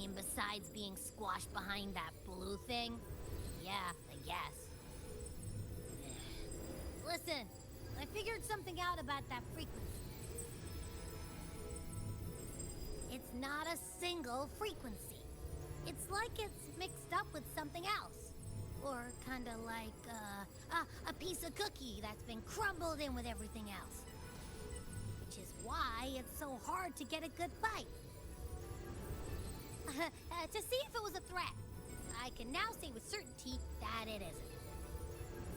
mean, besides being squashed behind that blue thing? Yeah, I guess. Listen, I figured something out about that frequency. It's not a single frequency. It's like it's mixed up with something else. Or kinda like, a piece of cookie that's been crumbled in with everything else. Which is why it's so hard to get a good bite. To see if it was a threat. I can now say with certainty that it isn't.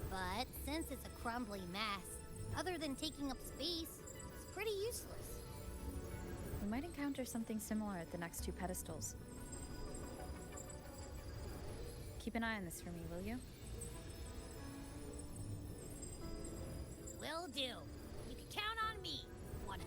But since it's a crumbly mess, other than taking up space, it's pretty useless. We might encounter something similar at the next two pedestals. Keep an eye on this for me, will you? Will do. You can count on me, 100%.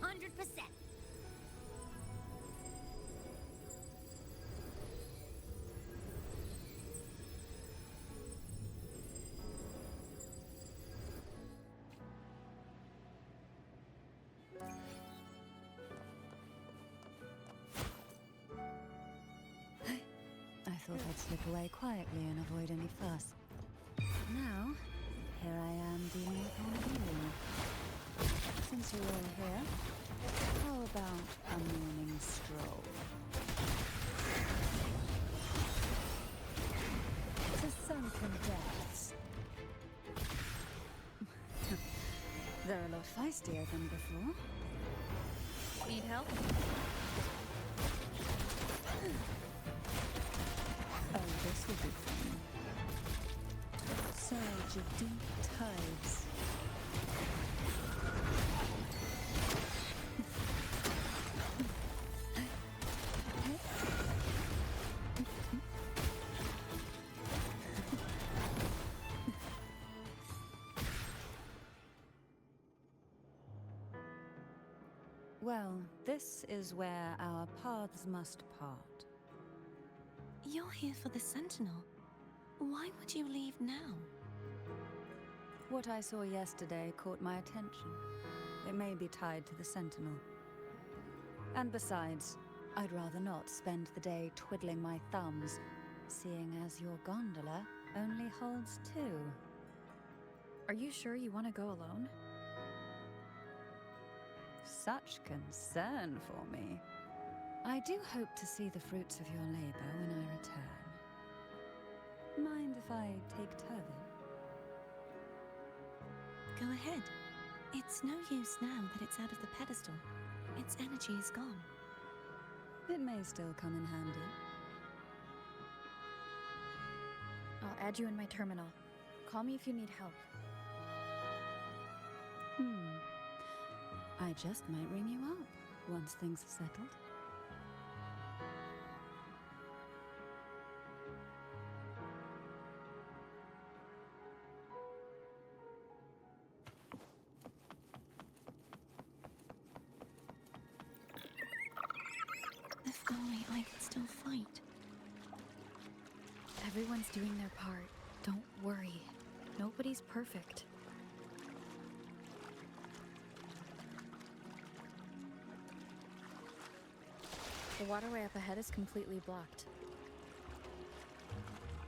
I thought I'd slip away quietly and avoid any fuss. But now, here I am dealing with all of you. Since you're all here, how about a morning stroll? To sunken depths. They're a lot feistier than before. Need help? Oh, this will be fun. Surge of deep tides. Well, this is where our paths must part. You're here for the Sentinel. Why would you leave now? What I saw yesterday caught my attention. It may be tied to the Sentinel. And besides, I'd rather not spend the day twiddling my thumbs, seeing as your gondola only holds two. Are you sure you want to go alone? Such concern for me. I do hope to see the fruits of your labor when I return. Mind if I take Turvin? Go ahead. It's no use now that it's out of the pedestal. Its energy is gone. It may still come in handy. I'll add you in my terminal. Call me if you need help. I just might ring you up once things are settled. If only I could still fight. Everyone's doing their part. Don't worry. Nobody's perfect. The waterway up ahead is completely blocked.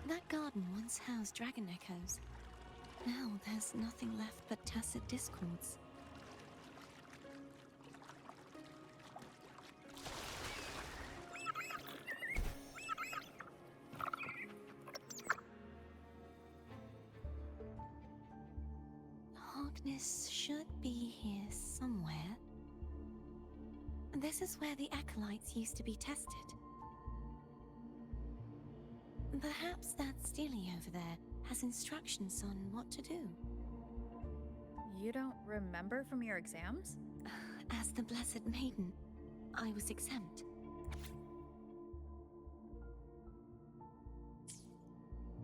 That garden once housed dragon echoes. Now there's nothing left but tacit discords. Hogness should be here somewhere. This is where the acolytes used to be tested. Perhaps that Steely over there has instructions on what to do. You don't remember from your exams? As the Blessed Maiden, I was exempt.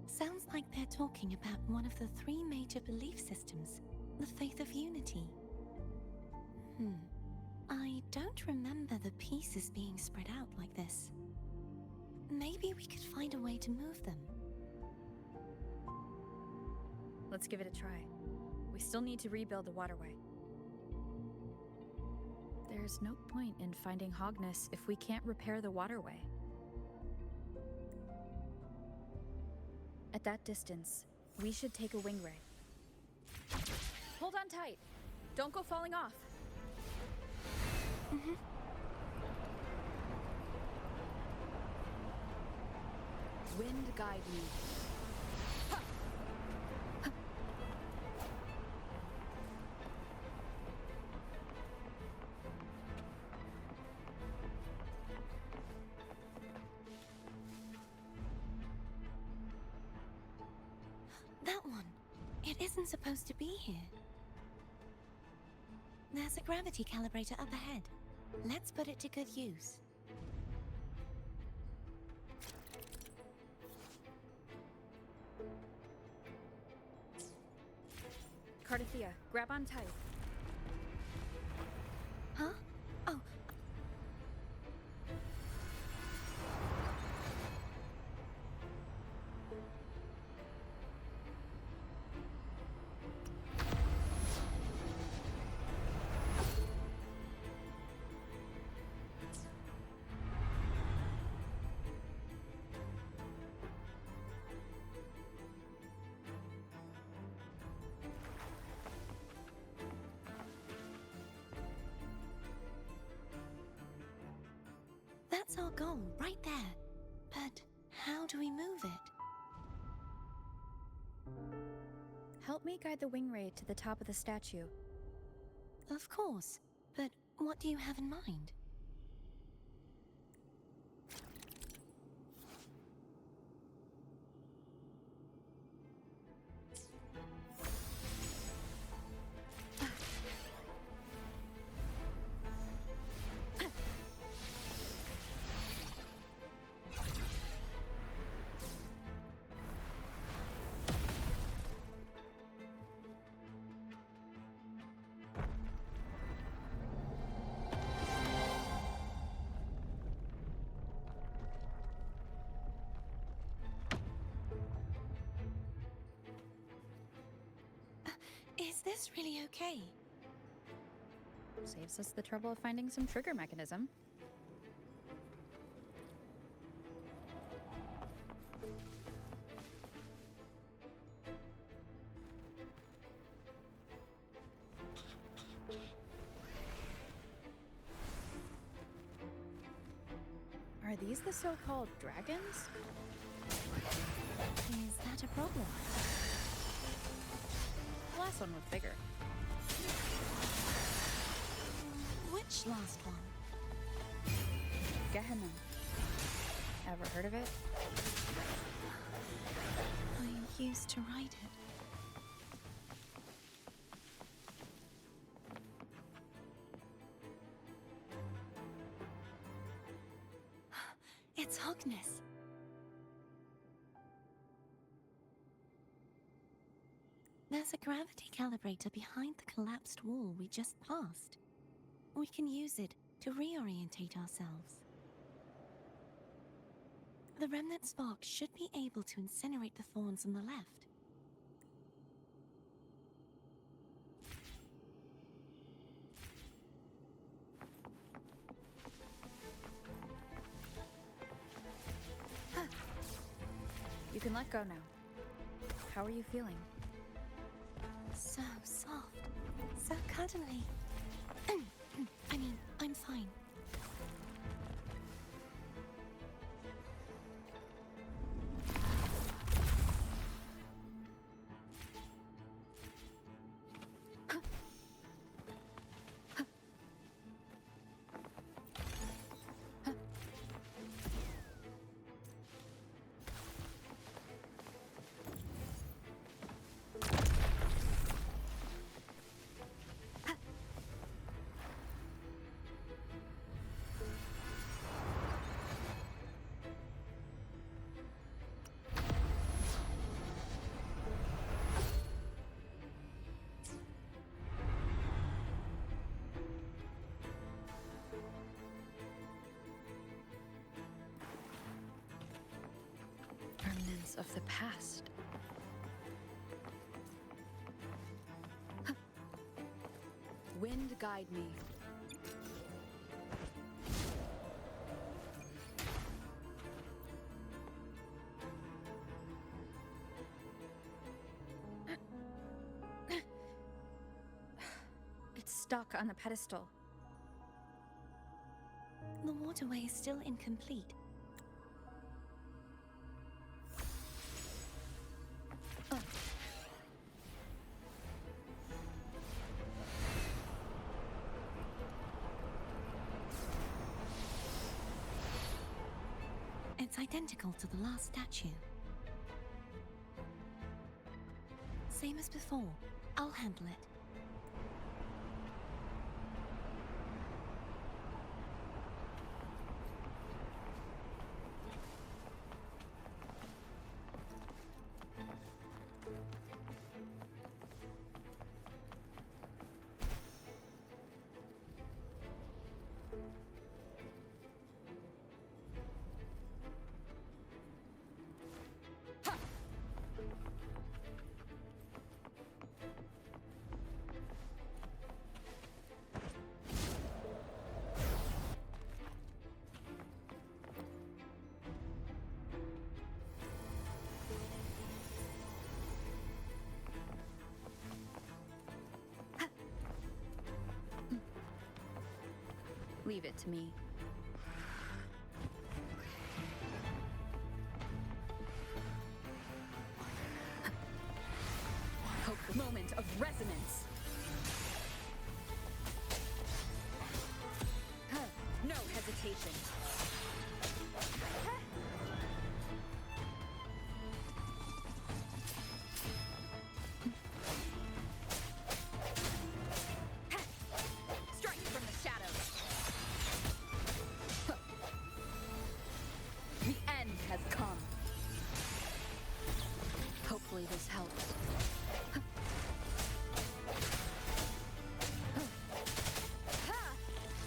Sounds like they're talking about one of the three major belief systems, the faith of unity. I don't remember the pieces being spread out like this. Maybe we could find a way to move them. Let's give it a try. We still need to rebuild the waterway. There's no point in finding Hogness if we can't repair the waterway. At that distance, we should take a wing ray. Hold on tight. Don't go falling off. Wind guide me. That one. It isn't supposed to be here. There's a gravity calibrator up ahead. Let's put it to good use. Cardathea, grab on tight. Huh? Oh. That's our goal, right there. But how do we move it? Help me guide the wing ray to the top of the statue. Of course. But what do you have in mind? Is this really okay? Saves us the trouble of finding some trigger mechanism. Are these the so-called dragons? Is that a problem? The last one was bigger. Which last one? Gehenna. Ever heard of it? I used to write it. It's Hogness. There's a gravity calibrator behind the collapsed wall we just passed. We can use it to reorientate ourselves. The remnant spark should be able to incinerate the thorns on the left. You can let go now. How are you feeling? So soft, so cuddly. I mean, I'm fine. Remnants of the past. Wind guide me. stuck on the pedestal. The waterway is still incomplete. It's identical to the last statue. Same as before. I'll handle it. Leave it to me. Moment of resonance. No hesitation. Strike from the shadows. The end has come. Hopefully this helps.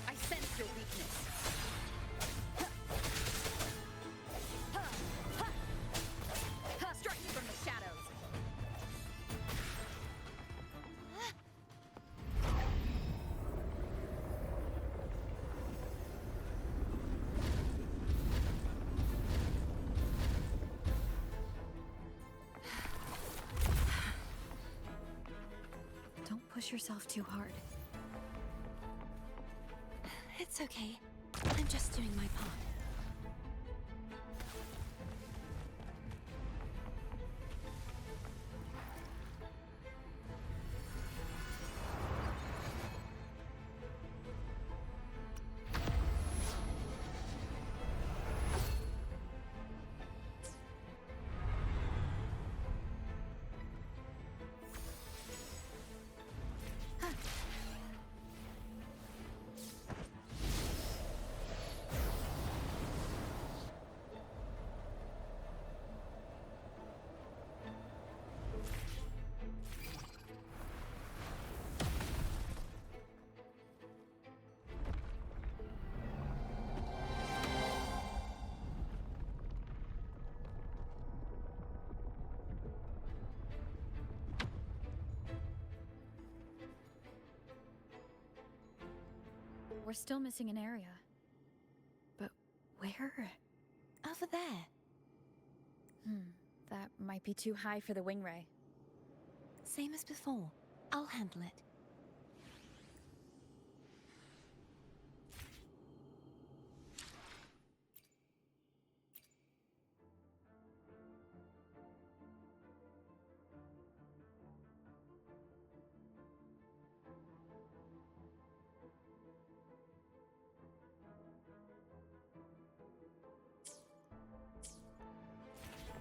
I sense your weakness. Strike from the shadows. Don't push yourself too hard. It's okay. I'm just doing my part. We're still missing an area. But where? Over there. That might be too high for the wing ray. Same as before. I'll handle it.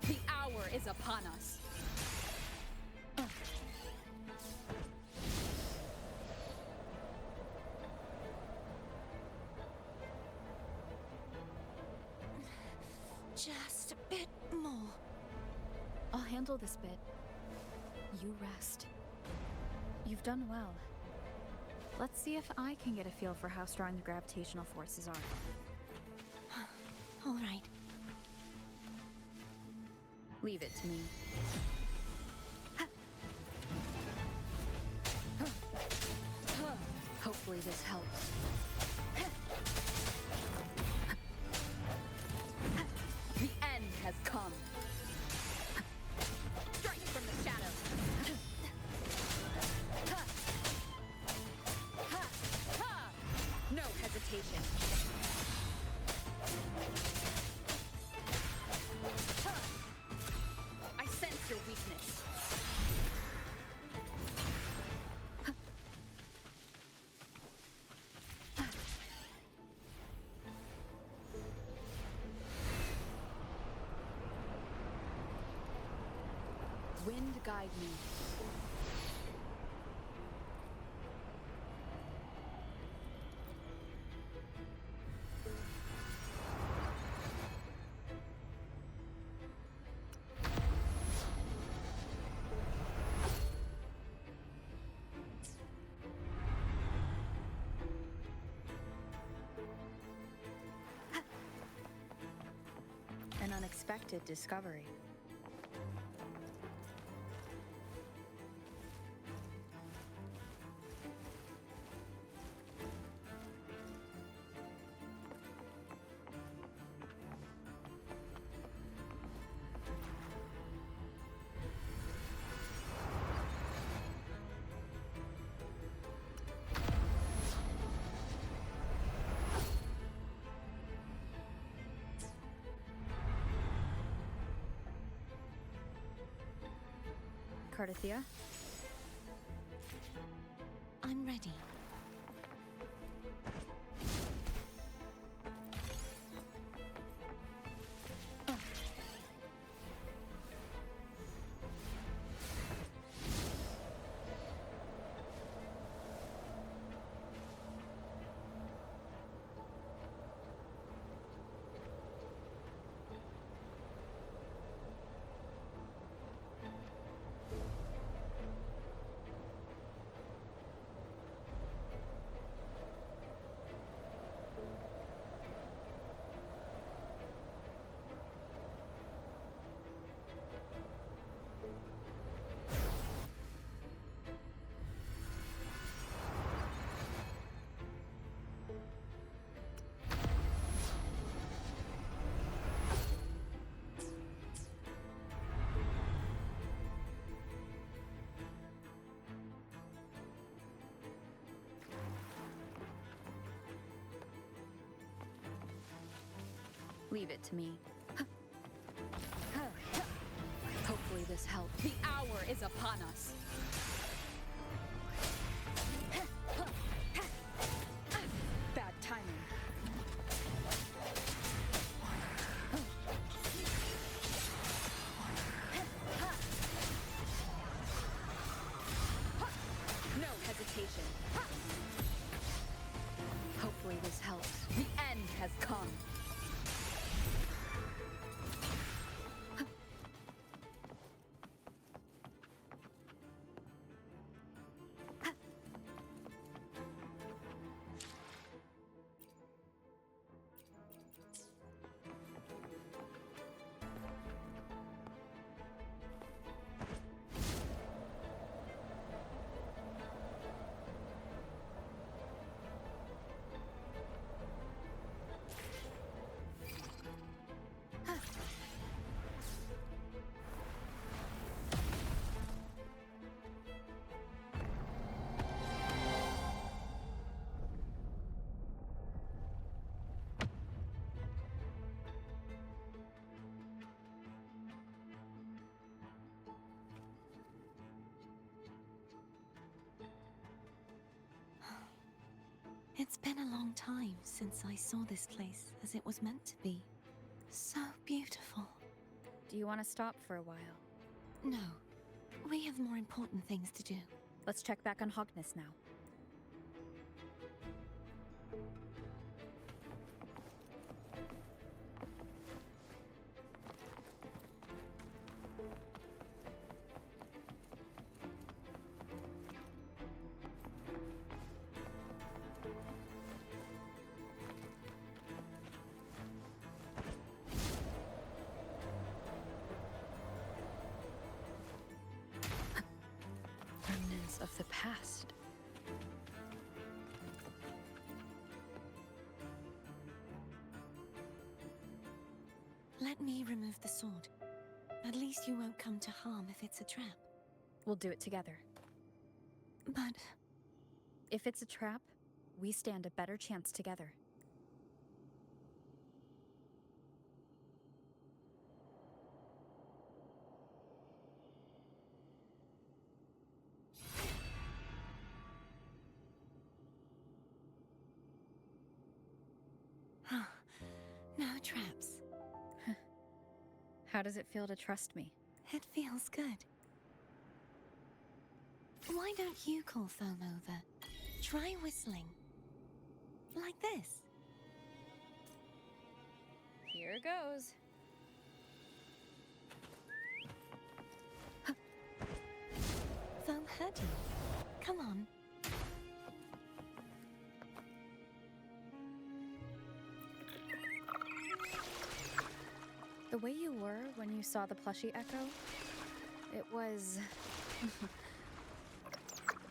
The hour is upon us. Just a bit more. I'll handle this bit. You rest. You've done well. Let's see if I can get a feel for how strong the gravitational forces are. All right. Leave it to me. Hopefully this helps. The end has come. Strike from the shadows. hesitation. I sense your weakness. Wind guide me. An unexpected discovery. Cardathia? I'm ready. Leave it to me. Hopefully this helps. The hour is upon us. Bad timing. No hesitation. Hopefully this helps. The end has come. It's been a long time since I saw this place as it was meant to be. So beautiful. Do you want to stop for a while? No, we have more important things to do. Let's check back on Hogness now. Remnants of the past. Let me remove the sword. At least you won't come to harm if it's a trap. We'll do it together. But If it's a trap, we stand a better chance together. No traps. How does it feel to trust me? It feels good. Why don't you call Foam over? Try whistling. Like this. Here goes. Foam heard you. Come on. The way you were when you saw the plushie echo, it was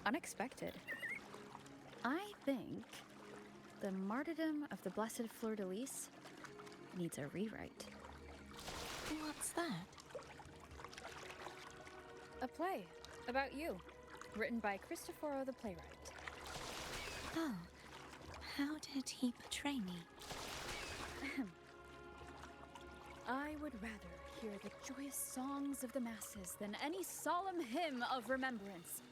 unexpected. I think the martyrdom of the Blessed Fleur-de-Lis needs a rewrite. What's that? A play about you, written by Cristoforo the playwright. Oh, how did he portray me? I would rather hear the joyous songs of the masses than any solemn hymn of remembrance.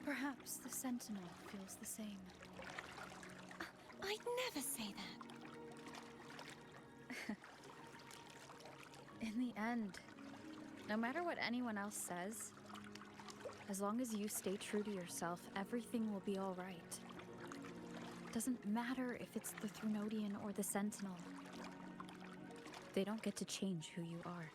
Perhaps the Sentinel feels the same. I'd never say that. In the end, no matter what anyone else says, as long as you stay true to yourself, everything will be all right. Doesn't matter if it's the Thrunodian or the Sentinel. They don't get to change who you are.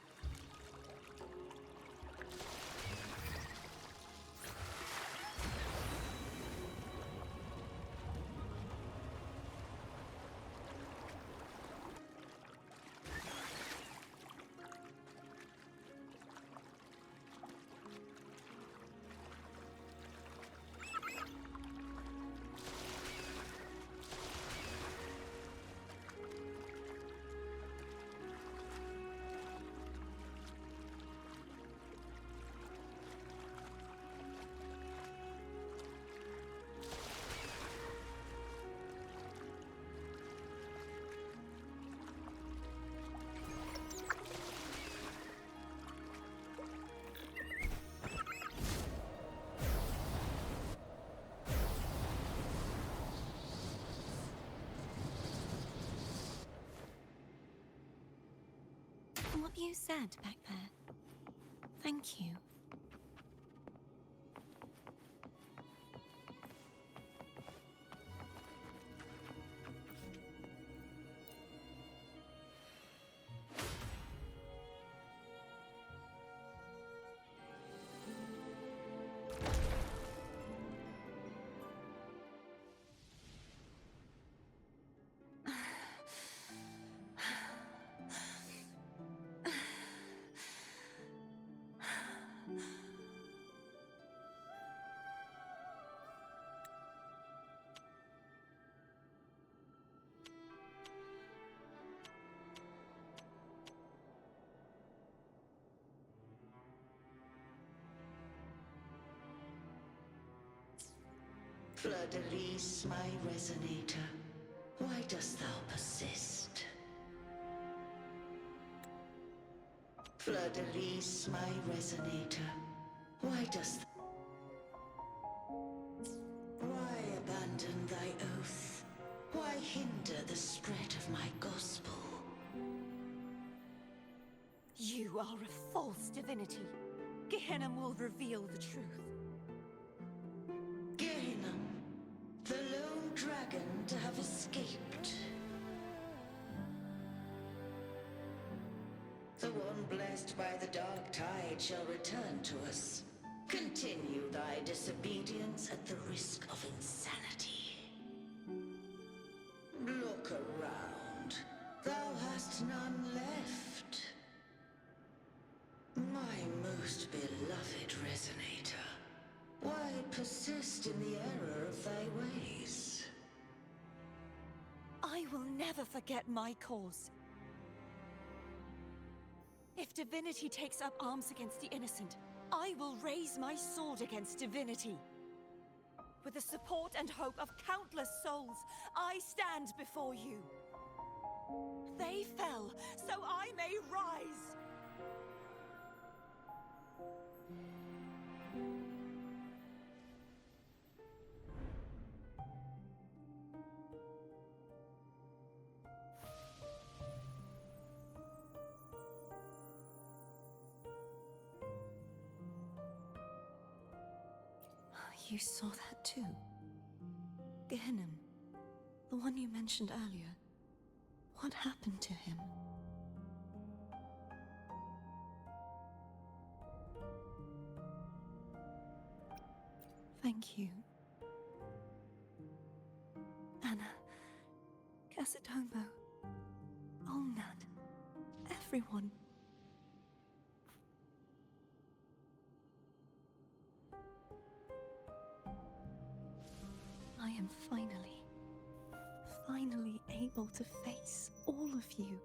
What you said back there. Thank you. Fleur-de-Lis, my resonator, why dost thou persist? Fleur-de-Lis, my resonator, why dost Why abandon thy oath? Why hinder the spread of my gospel? You are a false divinity. Gehenna will reveal the truth. Gehenna, the lone dragon to have escaped. The one blessed by the dark tide shall return to us. Continue thy disobedience at the risk of insanity. Look around. Thou hast none left. My most beloved resonator, why persist in the error of thy ways? I will never forget my cause. If divinity takes up arms against the innocent, I will raise my sword against divinity. With the support and hope of countless souls, I stand before you. They fell, so I may rise! You saw that too? Gehinnom, the one you mentioned earlier. What happened to him? Thank you. Anna, Casatomo, Olnat, everyone. I am finally able to face all of you.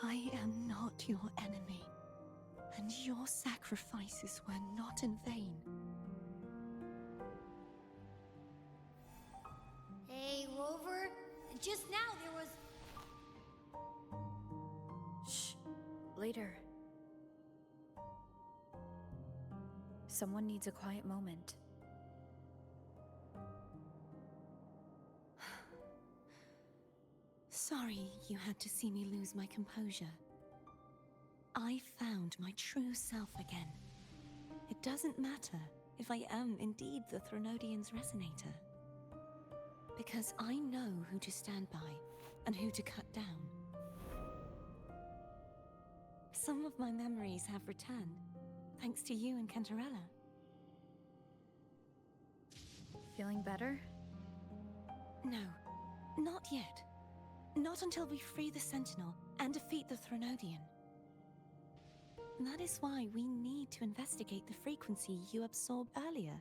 I am not your enemy, and your sacrifices were not in vain. Hey, Rover, just now there was... Shh. Later. Someone needs a quiet moment. Sorry you had to see me lose my composure. I found my true self again. It doesn't matter if I am indeed the Threnodian's resonator. Because I know who to stand by and who to cut down. Some of my memories have returned, thanks to you and Cantarella. Feeling better? No, not yet. Not until we free the Sentinel and defeat the Threnodian. That is why we need to investigate the frequency you absorbed earlier.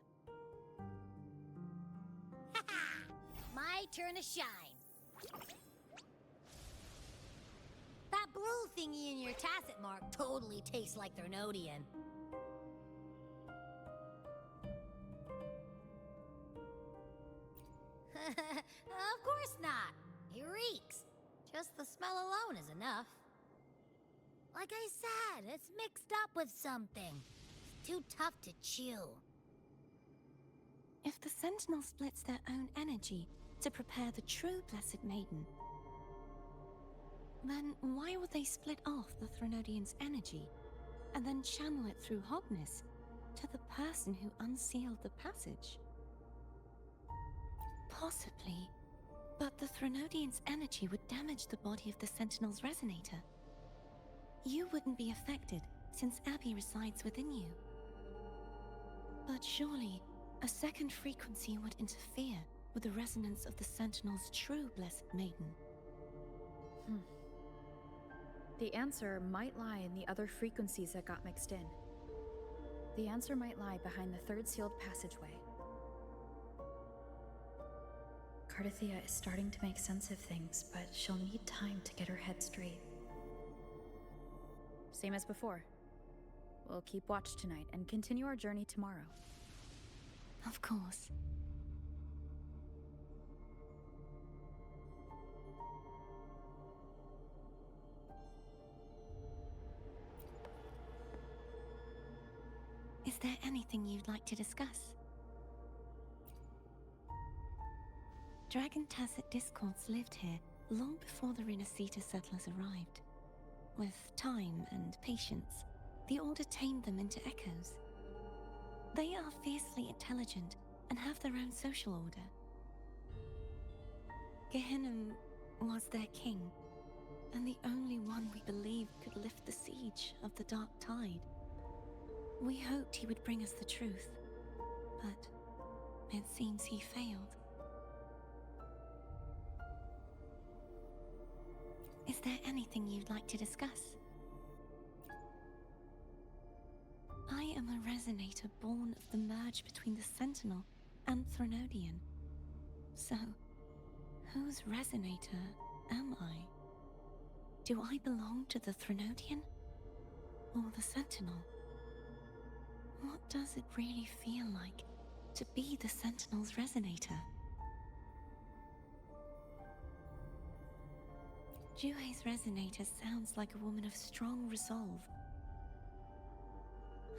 My turn to shine. That blue thingy in your tacit mark totally tastes like Threnodian. Of course not. It reeks. Just the smell alone is enough. Like I said, it's mixed up with something. It's too tough to chew. If the Sentinel splits their own energy to prepare the true Blessed Maiden, then why would they split off the Threnodian's energy and then channel it through Hogness to the person who unsealed the passage? Possibly, but the Threnodian's energy would damage the body of the Sentinel's resonator. You wouldn't be affected, since Abby resides within you. But surely, a second frequency would interfere with the resonance of the Sentinel's true Blessed Maiden. The answer might lie in the other frequencies that got mixed in. The answer might lie behind the third sealed passageway. Cardathia is starting to make sense of things, but she'll need time to get her head straight. Same as before. We'll keep watch tonight and continue our journey tomorrow. Of course. Is there anything you'd like to discuss? Dragon Tacet Discords lived here long before the Renacita settlers arrived. With time and patience, the Order tamed them into echoes. They are fiercely intelligent and have their own social order. Gehinnom was their king, and the only one we believed could lift the siege of the Dark Tide. We hoped he would bring us the truth, but it seems he failed. Is there anything you'd like to discuss? I am a resonator born of the merge between the Sentinel and Threnodian. So, whose resonator am I? Do I belong to the Threnodian? Or the Sentinel? What does it really feel like to be the Sentinel's resonator? Juhe's resonator sounds like a woman of strong resolve.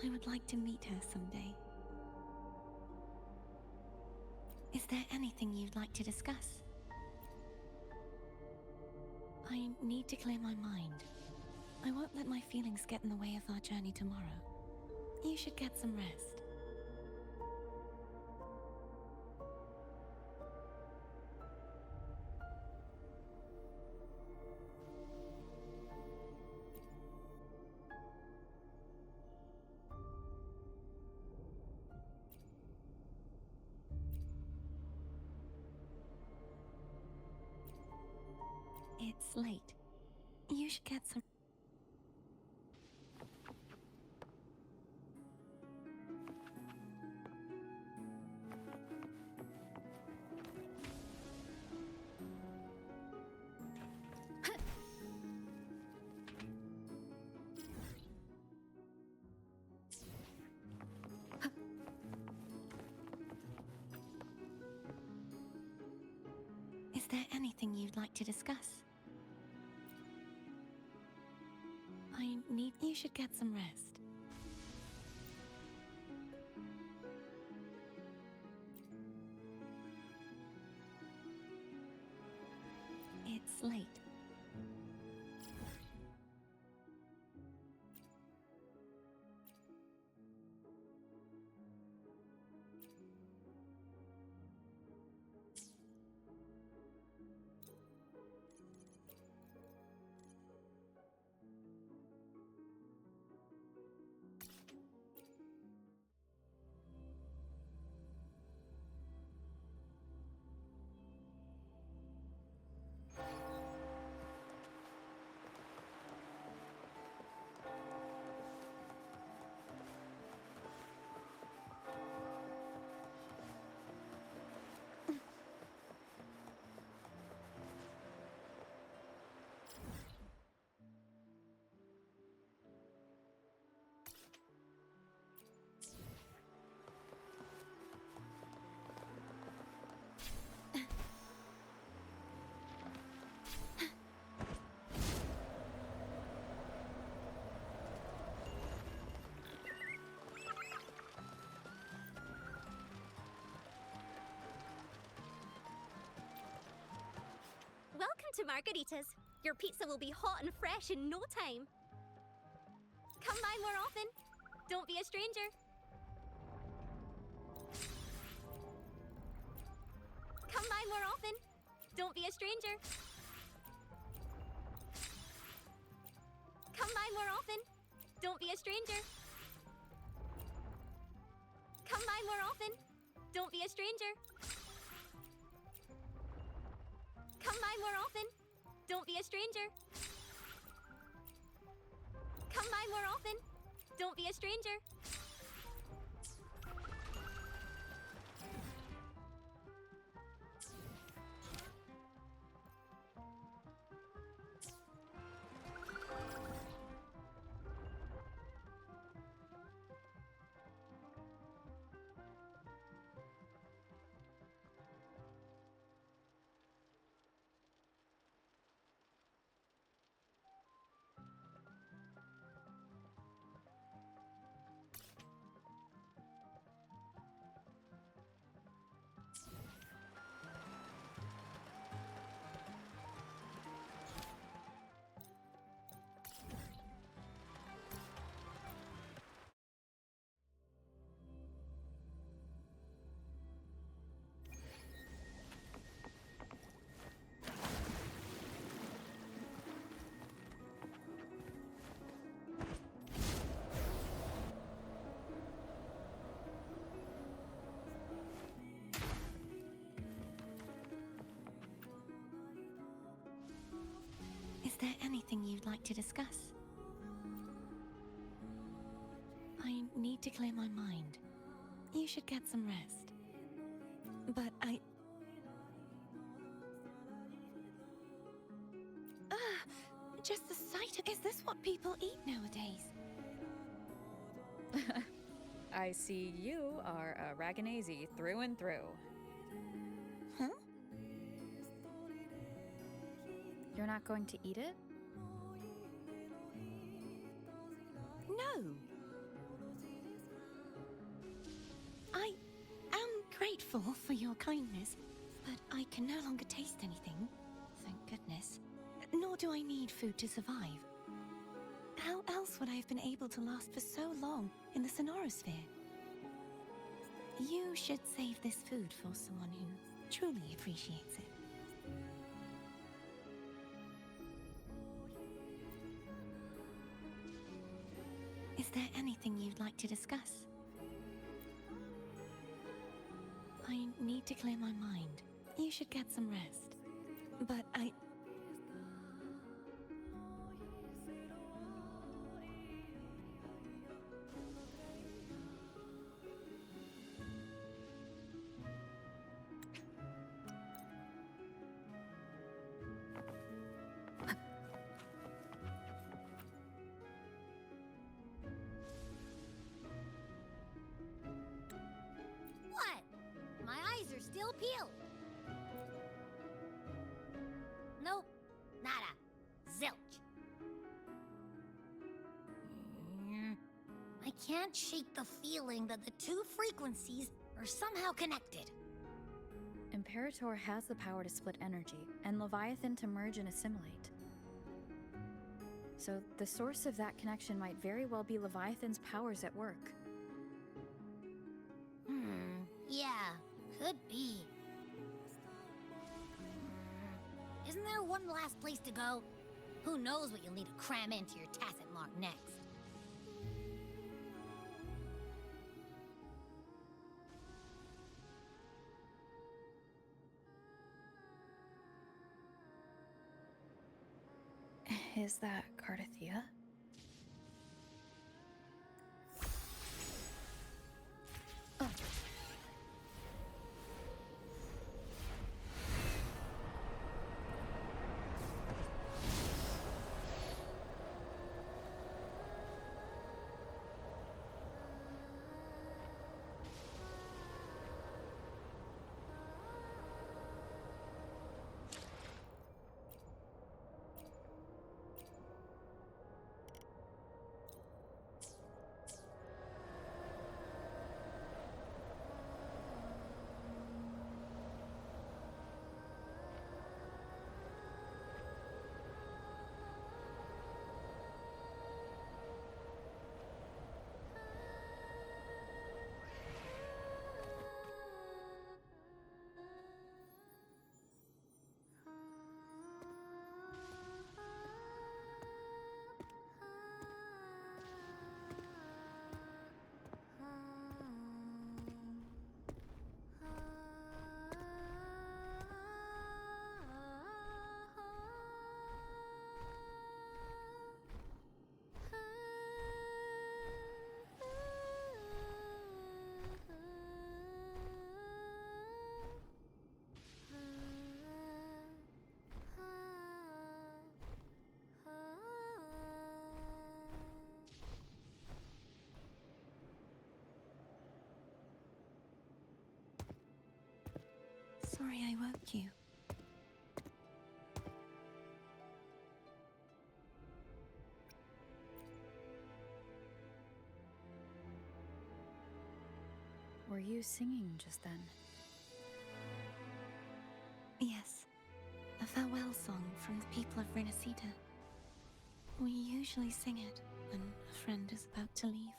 I would like to meet her someday. Is there anything you'd like to discuss? I need to clear my mind. I won't let my feelings get in the way of our journey tomorrow. You should get some rest. It's late. You should get some... Is there anything you'd like to discuss? I need... You should get some rest. It's late. Welcome to Margaritas. Your pizza will be hot and fresh in no time. Come by more often. Don't be a stranger. Come by more often. Don't be a stranger. Come by more often. Don't be a stranger. Come by more often. Don't be a stranger. Come by more often. Don't be a stranger. Come by more often. Don't be a stranger. Is there anything you'd like to discuss? I need to clear my mind. You should get some rest. But just the sight of... Is this what people eat nowadays? I see you are a Raganazi through and through. Huh? You're not going to eat it? No. I am grateful for your kindness, but I can no longer taste anything. Thank goodness. Nor do I need food to survive. How else would I have been able to last for so long in the Sonorosphere? You should save this food for someone who truly appreciates it. Is there anything you'd like to discuss? I need to clear my mind. You should get some rest. But can't shake the feeling that the two frequencies are somehow connected. Imperator has the power to split energy, and Leviathan to merge and assimilate. So the source of that connection might very well be Leviathan's powers at work. Yeah, could be. Isn't there one last place to go? Who knows what you'll need to cram into your tacit mark next? Is that Cardathia? Oh. Sorry I woke you. Were you singing just then? Yes, a farewell song from the people of Renacita. We usually sing it when a friend is about to leave.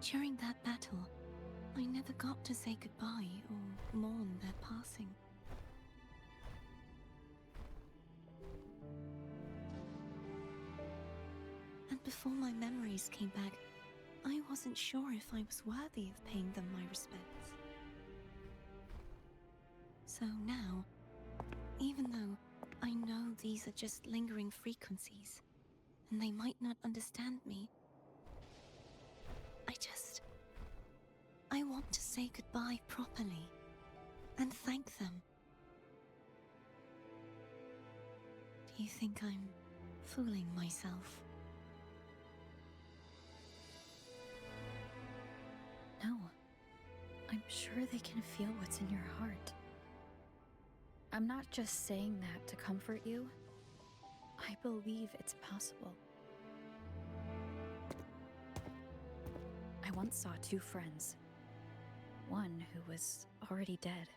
During that battle, I never got to say goodbye or mourn their passing. And before my memories came back, I wasn't sure if I was worthy of paying them my respects. So now, even though I know these are just lingering frequencies, and they might not understand me, I want to say goodbye properly, and thank them. Do you think I'm fooling myself? No. I'm sure they can feel what's in your heart. I'm not just saying that to comfort you. I believe it's possible. I once saw two friends. One who was already dead,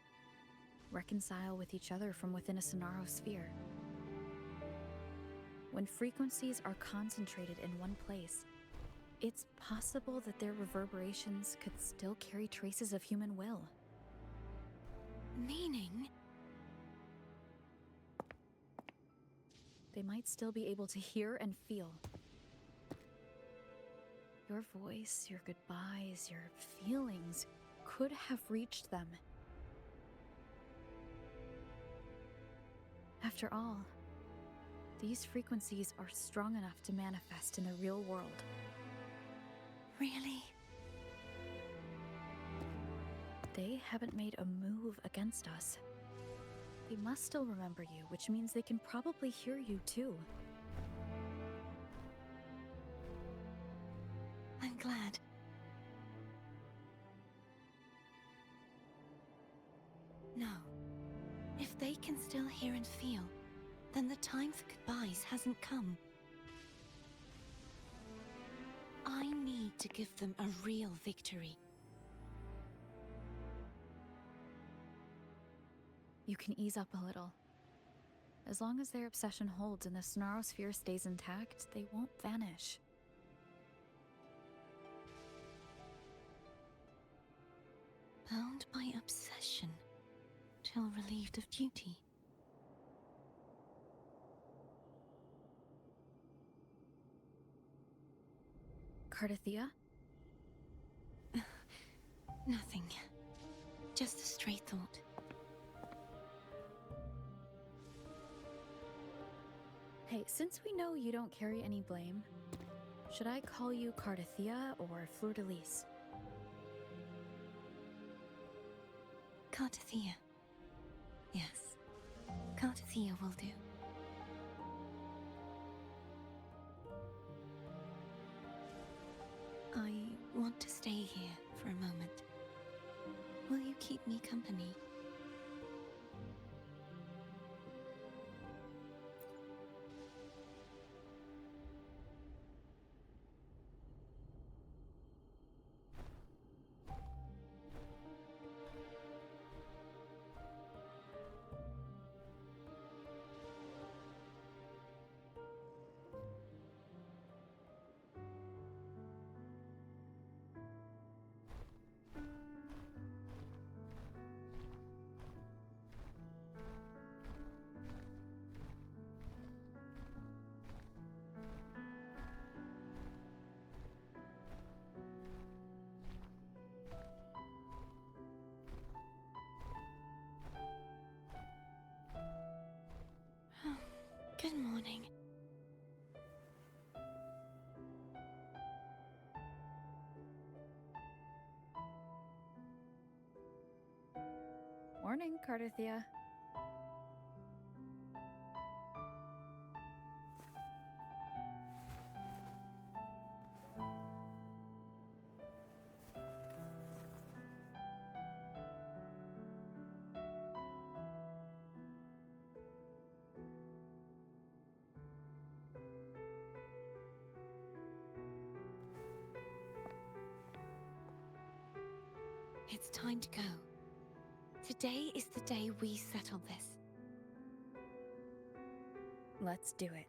reconcile with each other from within a Sonaro sphere. When frequencies are concentrated in one place, it's possible that their reverberations could still carry traces of human will. Meaning? They might still be able to hear and feel. Your voice, your goodbyes, your feelings could have reached them. After all, these frequencies are strong enough to manifest in the real world. Really? They haven't made a move against us. They must still remember you, which means they can probably hear you too. I'm glad. No. If they can still hear and feel, then the time for goodbyes hasn't come. I need to give them a real victory. You can ease up a little. As long as their obsession holds and the Snarrosphere stays intact, they won't vanish. Bound by obsession, till relieved of duty. Cardathia? Nothing. Just a stray thought. Hey, since we know you don't carry any blame, should I call you Cardathia or Fleur-de-Lis? Cardathia. Yes. Cardathia will do. I want to stay here for a moment. Will you keep me company? Good morning. Morning, Cardathia. It's time to go. Today is the day we settle this. Let's do it.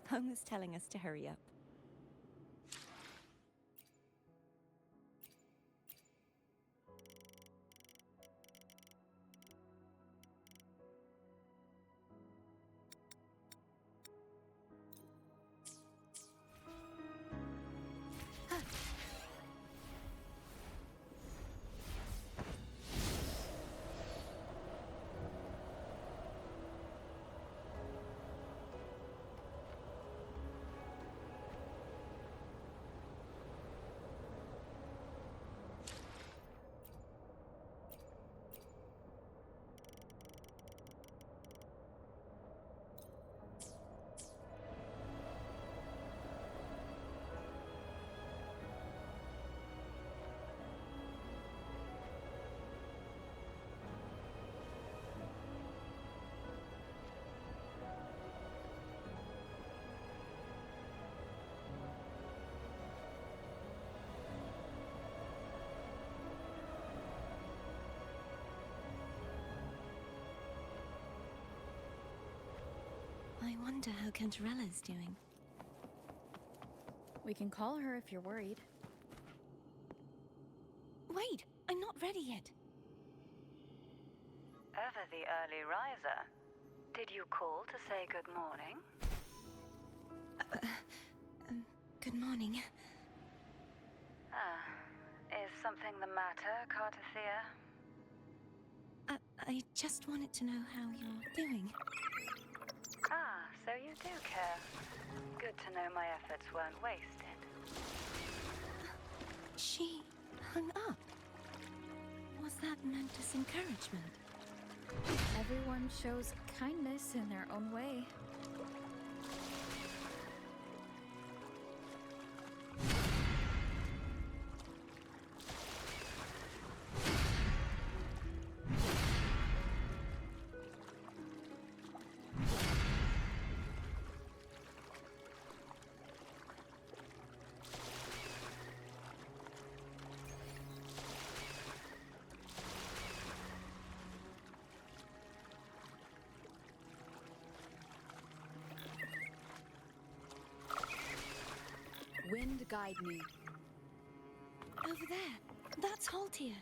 Home is telling us to hurry up. I wonder how Cantarella's doing. We can call her if you're worried. Wait, I'm not ready yet. Ever the early riser. Did you call to say good morning? Good morning. Is something the matter, Cardathia? I just wanted to know how you're doing. So you do care. Good to know my efforts weren't wasted. She hung up. Was that meant as encouragement? Everyone shows kindness in their own way. Wind guide me. Over there. That's Haltia.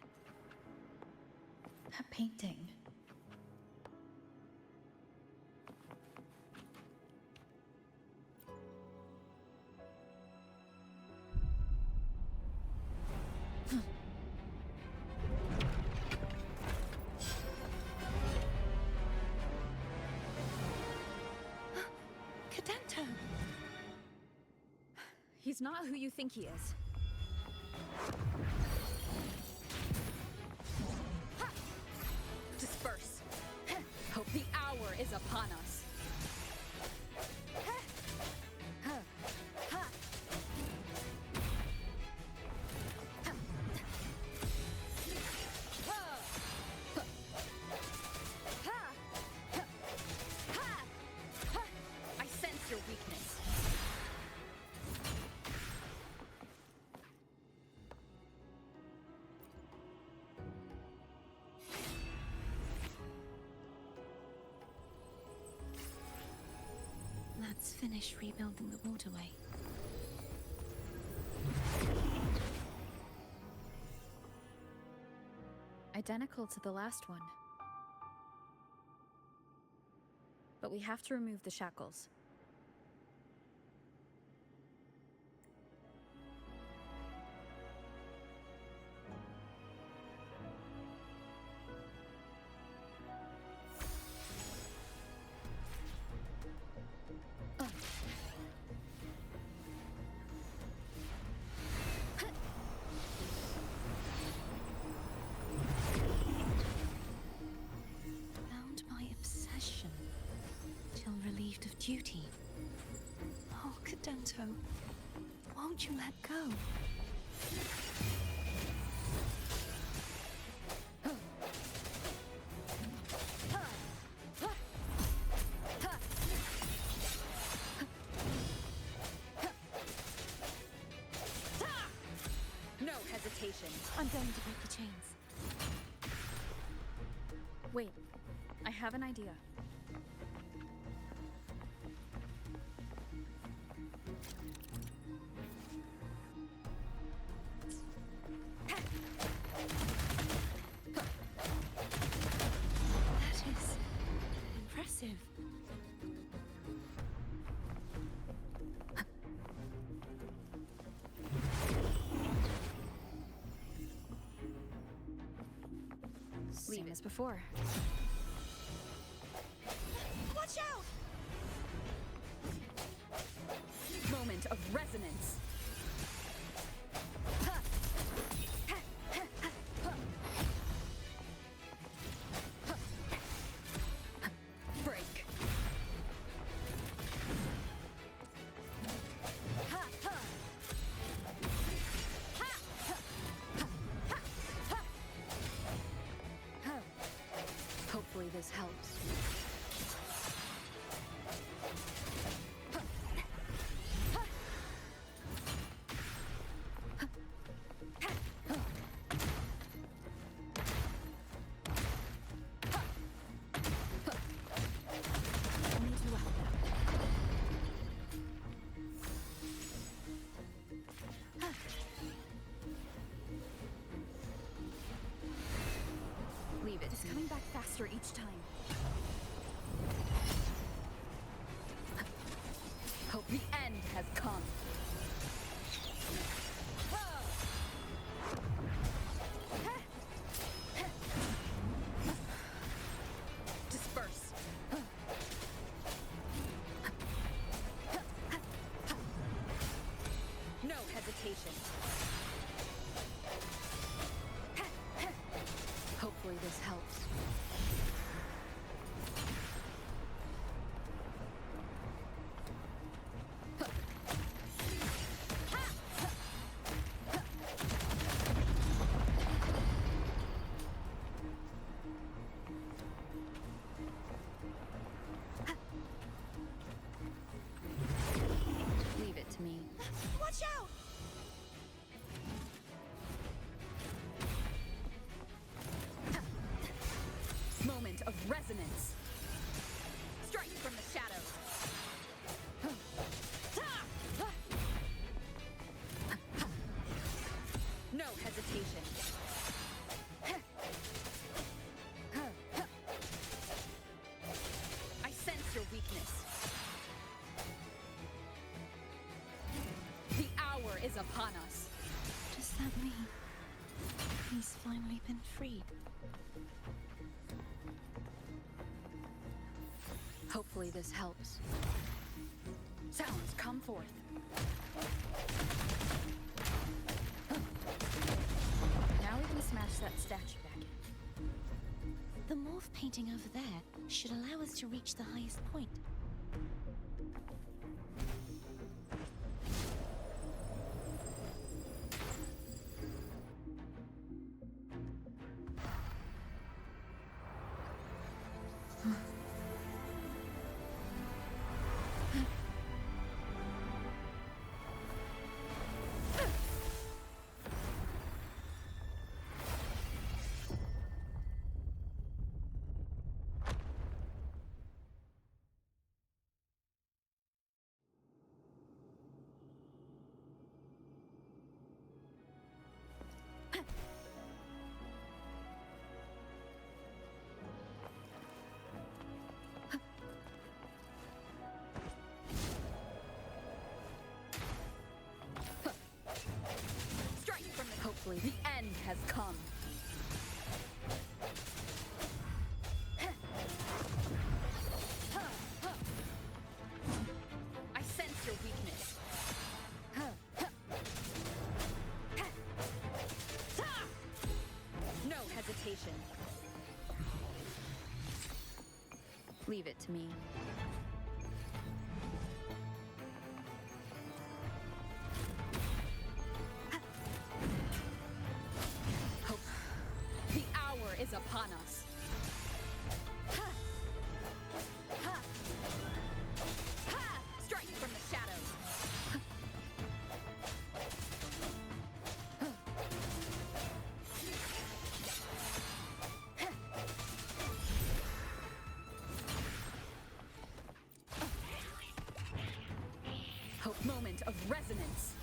That painting. Cadento! He's not who you think he is. Ha! Disperse. Hope the hour is upon us. I sense your weakness. Let's finish rebuilding the waterway. Identical to the last one. But we have to remove the shackles. Bound by obsession. Till relieved of duty. Oh, Cadento. Won't you let go? No hesitation. I'm going to break the chains. Wait, I have an idea. That is impressive. Same as before. Watch out! Moment of resonance. Break. Hopefully this helps. Only two out now. Leave it. It's coming back faster each time. Hope the end has come. Disperse. No hesitation. Hopefully this helps. Leave it to me. Watch out! is upon us. Does that mean he's finally been freed? Hopefully this helps. Sounds, come forth. Now we can smash that statue back in. The morph painting over there should allow us to reach the highest point. Hopefully the end has come. I sense your weakness. No hesitation. Leave it to me. Is upon us. Strike from the shadows. Hope moment of resonance.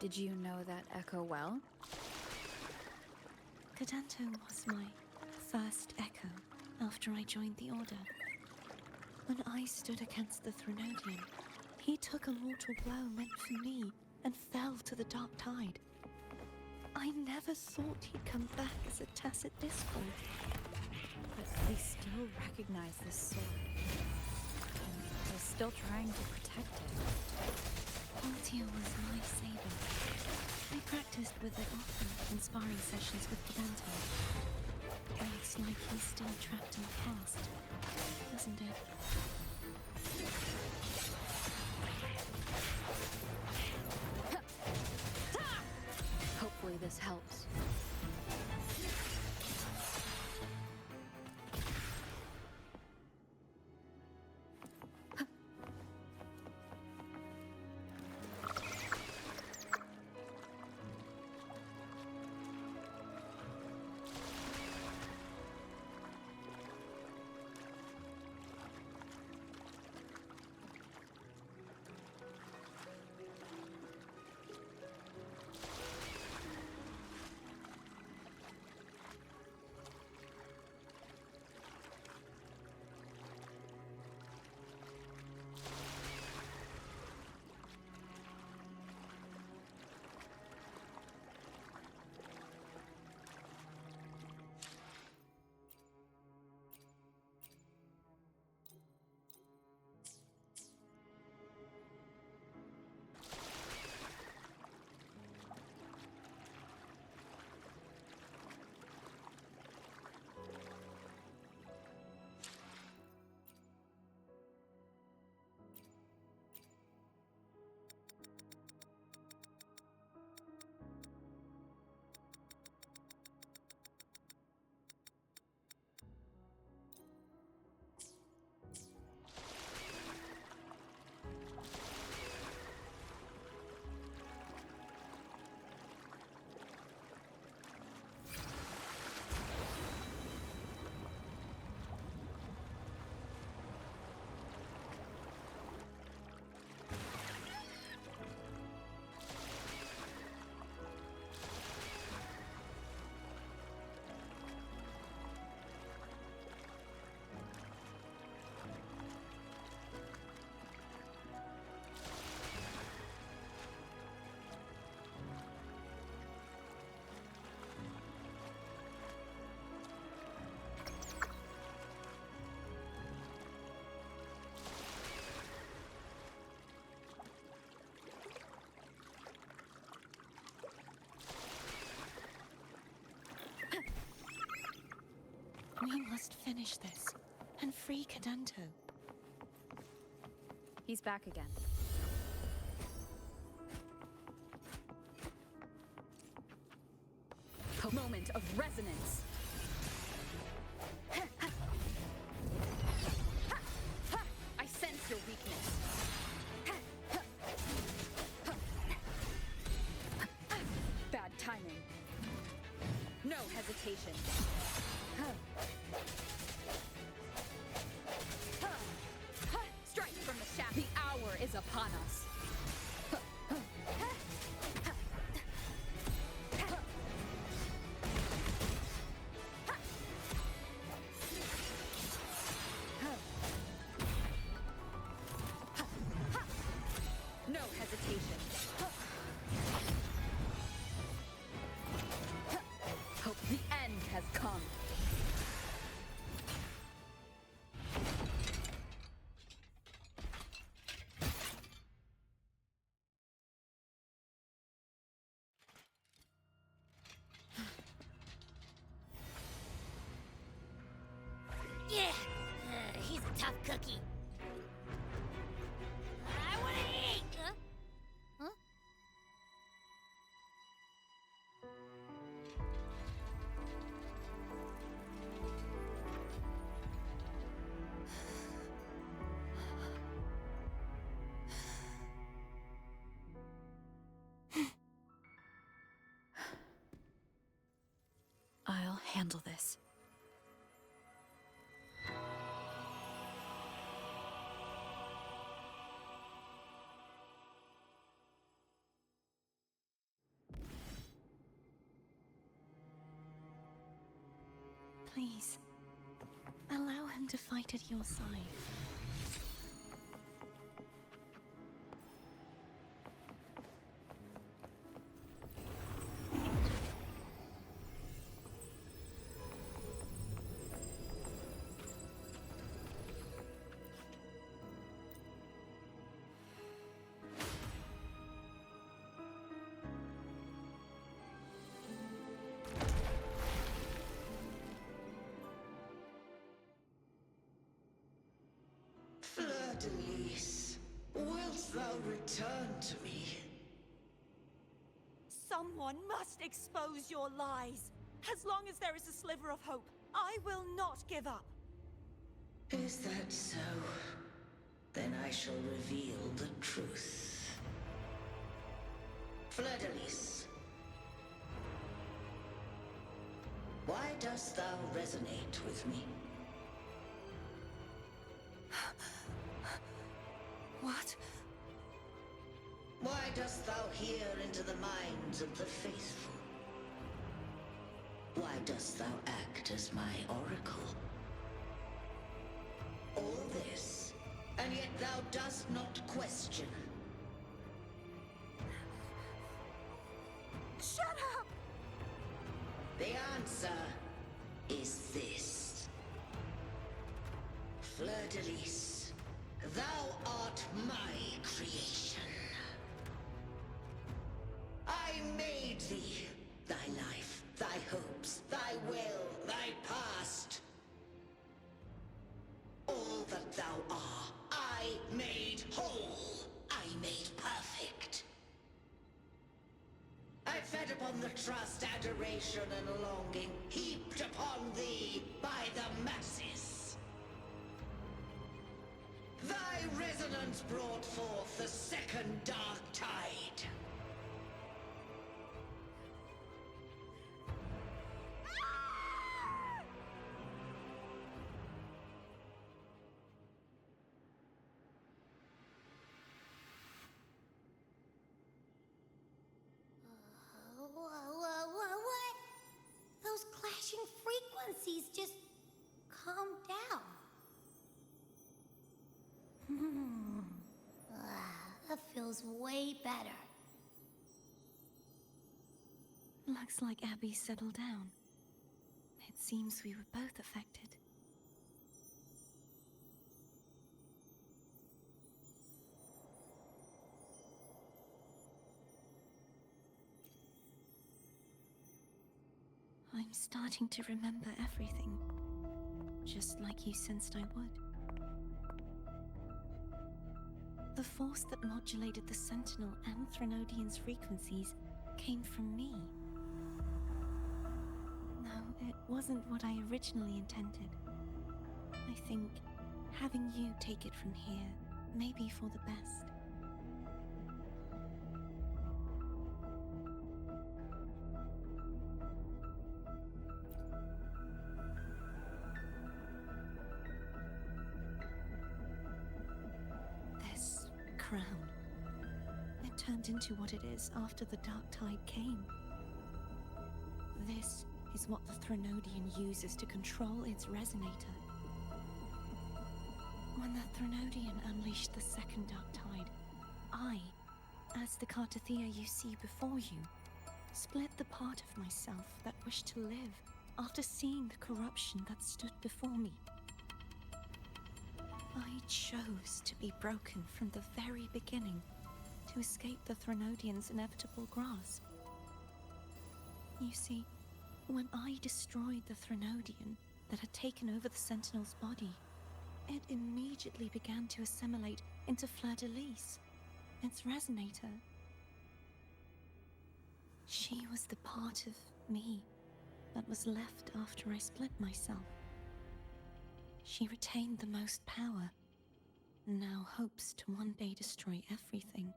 Did you know that echo well? Cadanto was my first echo after I joined the Order. When I stood against the Threnodian, he took a mortal blow meant for me and fell to the Dark Tide. I never thought he'd come back as a tacit discord. But they still recognize this sword. And they're still trying to protect it. Altia was my saber. I practiced with it often in sparring sessions with Cadanto. Looks like he's still trapped in the past, doesn't it? Hopefully this helps. must finish this and free Cadanto. He's back again. A moment of resonance. I sense your weakness. Bad timing. No hesitation. Strike from the shaft. The hour is upon us. No hesitation. Hope the end has come. Yeah, he's a tough cookie. I want to eat. Huh? I'll handle this. Please, allow him to fight at your side. Fleur-de-Lis, wilt thou return to me? Someone must expose your lies. As long as there is a sliver of hope, I will not give up. Is that so? Then I shall reveal the truth. Fleur-de-Lis, why dost thou resonate with me? What? Why dost thou hear into the minds of the faithful? Why dost thou act as my oracle? All this, and yet thou dost not question. Shut up! The answer is this. Fleur-de-Lis, thou art my creation. I made thee, thy life, thy hopes, thy will, thy past. All that thou art, I made whole. I made perfect. I fed upon the trust, adoration, and longing heaped upon thee by the masses. Thy resonance brought forth the second dark tide. What? Those clashing frequencies just calm down. That feels way better. Looks like Abby settled down. It seems we were both affected. I'm starting to remember everything. just like you sensed I would. The force that modulated the Sentinel and Threnodian's frequencies came from me. No, it wasn't what I originally intended. I think having you take it from here may be for the best. This crown, it turned into what it is after the Dark Tide came. This is what the Threnodian uses to control its resonator. When the Threnodian unleashed the second Dark Tide, I, as the Cartathea you see before you, split the part of myself that wished to live after seeing the corruption that stood before me. I chose to be broken from the very beginning to escape the Threnodian's inevitable grasp. You see, when I destroyed the Threnodian that had taken over the Sentinel's body, it immediately began to assimilate into Fleur-de-Lis, its resonator. She was the part of me that was left after I split myself. She retained the most power, and now hopes to one day destroy everything.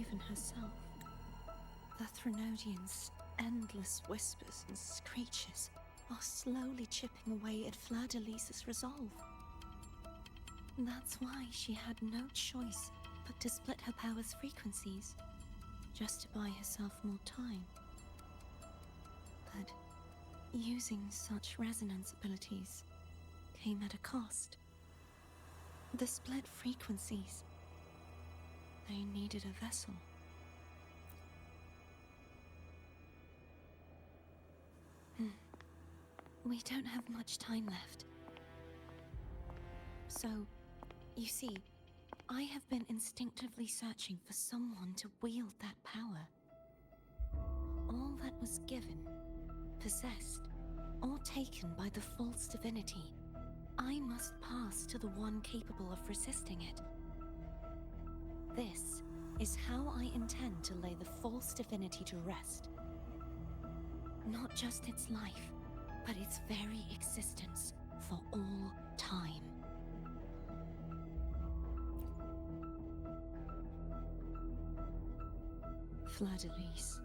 Even herself, the Threnodian's endless whispers and screeches are slowly chipping away at Fleur-de-Lis's resolve. That's why she had no choice but to split her power's frequencies, just to buy herself more time. But using such resonance abilities came at a cost. The split frequencies, they needed a vessel. We don't have much time left. So, you see, I have been instinctively searching for someone to wield that power. All that was given, possessed, or taken by the false divinity, I must pass to the one capable of resisting it. This is how I intend to lay the false divinity to rest. Not just its life, but its very existence for all time. Fleur-de-Lis,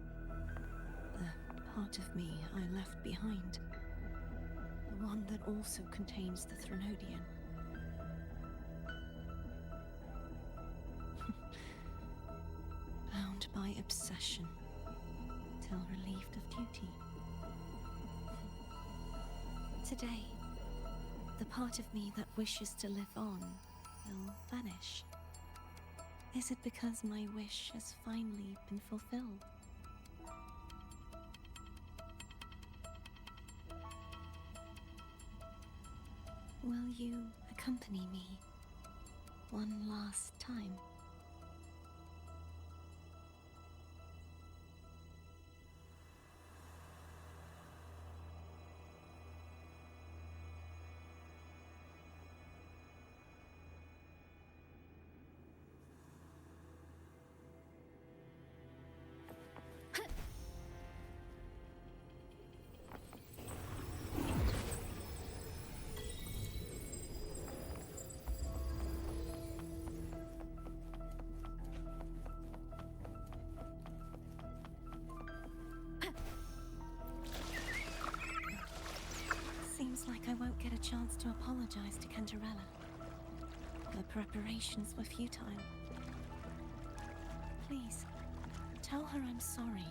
the part of me I left behind, the one that also contains the Threnodian. Bound by obsession, till relieved of duty. Today, the part of me that wishes to live on will vanish. Is it because my wish has finally been fulfilled? Will you accompany me one last time? a chance to apologize to Cantarella. Her preparations were futile. Please, tell her I'm sorry.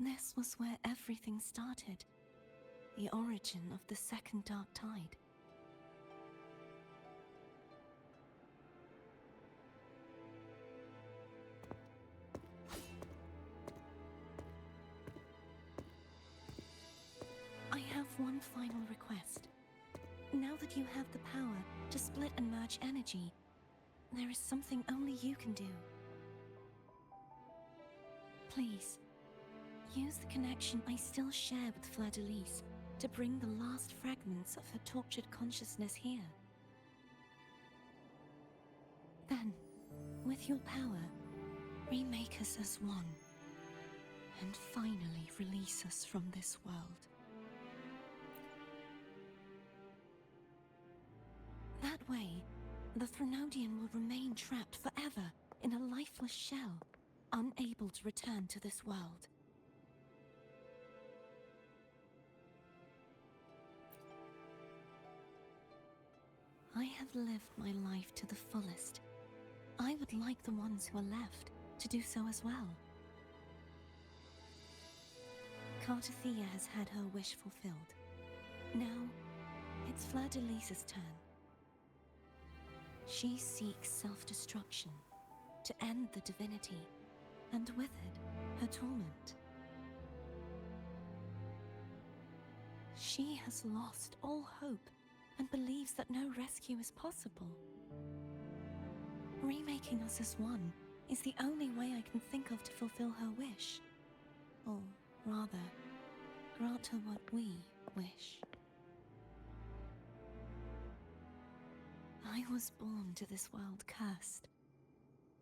This was where everything started. The origin of the second dark tide. I have one final request. Now that you have the power to split and merge energy, there is something only you can do. Please, use the connection I still share with Fleur-de-Lis to bring the last fragments of her tortured consciousness here. Then, with your power, remake us as one, and finally release us from this world. That way, the Threnodian will remain trapped forever in a lifeless shell, unable to return to this world. I have lived my life to the fullest. I would like the ones who are left to do so as well. Cartathea has had her wish fulfilled. Now, it's Fleur-de-Lis's turn. She seeks self-destruction to end the divinity, and with it, her torment. She has lost all hope and believes that no rescue is possible. Remaking us as one is the only way I can think of to fulfill her wish. Or rather, grant her what we wish. I was born to this world cursed.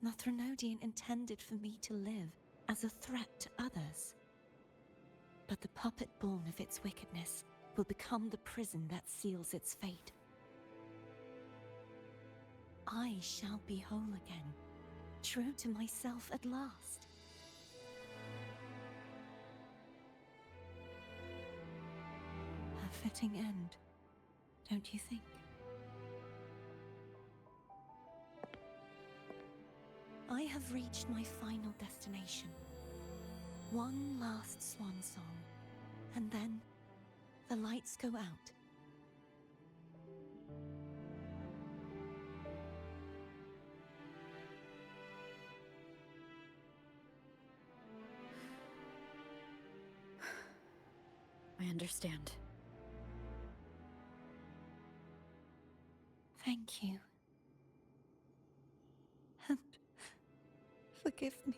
The Threnodian intended for me to live as a threat to others. But the puppet born of its wickedness will become the prison that seals its fate. I shall be whole again, true to myself at last. A fitting end, don't you think? I have reached my final destination. One last swan song, and then the lights go out. I understand. Thank you. And forgive me.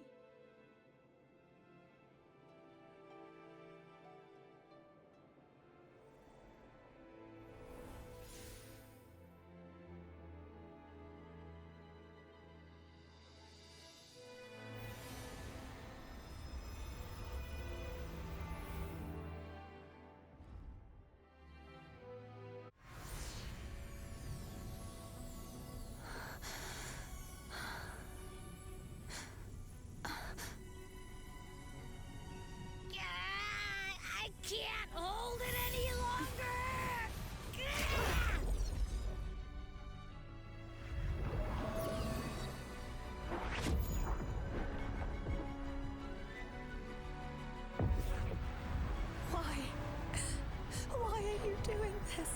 I can't hold it any longer! Why are you doing this?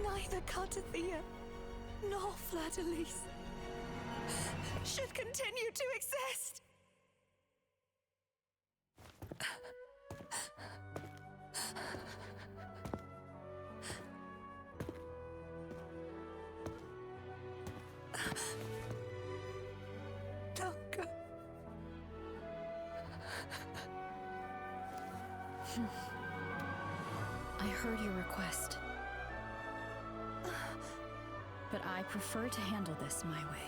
Neither Cartathea nor Fleur-de-Lis should continue to exist. Don't go. I heard your request. But I prefer to handle this my way.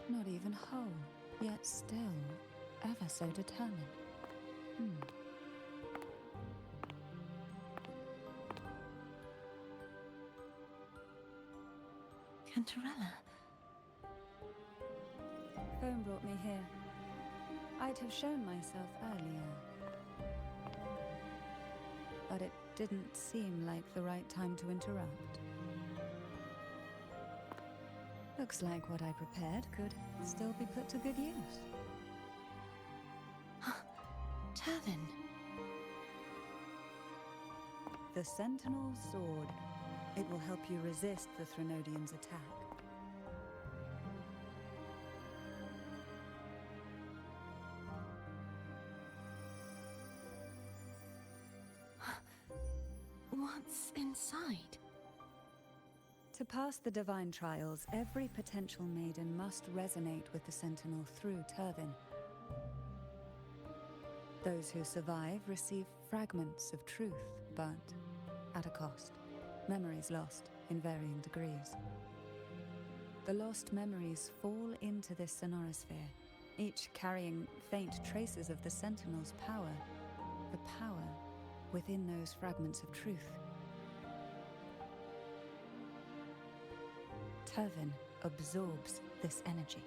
Not even whole, yet still ever so determined. Cantarella. Phone brought me here. I'd have shown myself earlier. But it didn't seem like the right time to interrupt. Looks like what I prepared could still be put to good use. Turvin. The Sentinel's sword. It will help you resist the Threnodian's attack. What's inside? To pass the divine trials, every potential maiden must resonate with the Sentinel through Turvin. Those who survive receive fragments of truth, but at a cost. Memories lost in varying degrees. The lost memories fall into this sonorosphere, each carrying faint traces of the Sentinel's power, the power within those fragments of truth. Turvin absorbs this energy.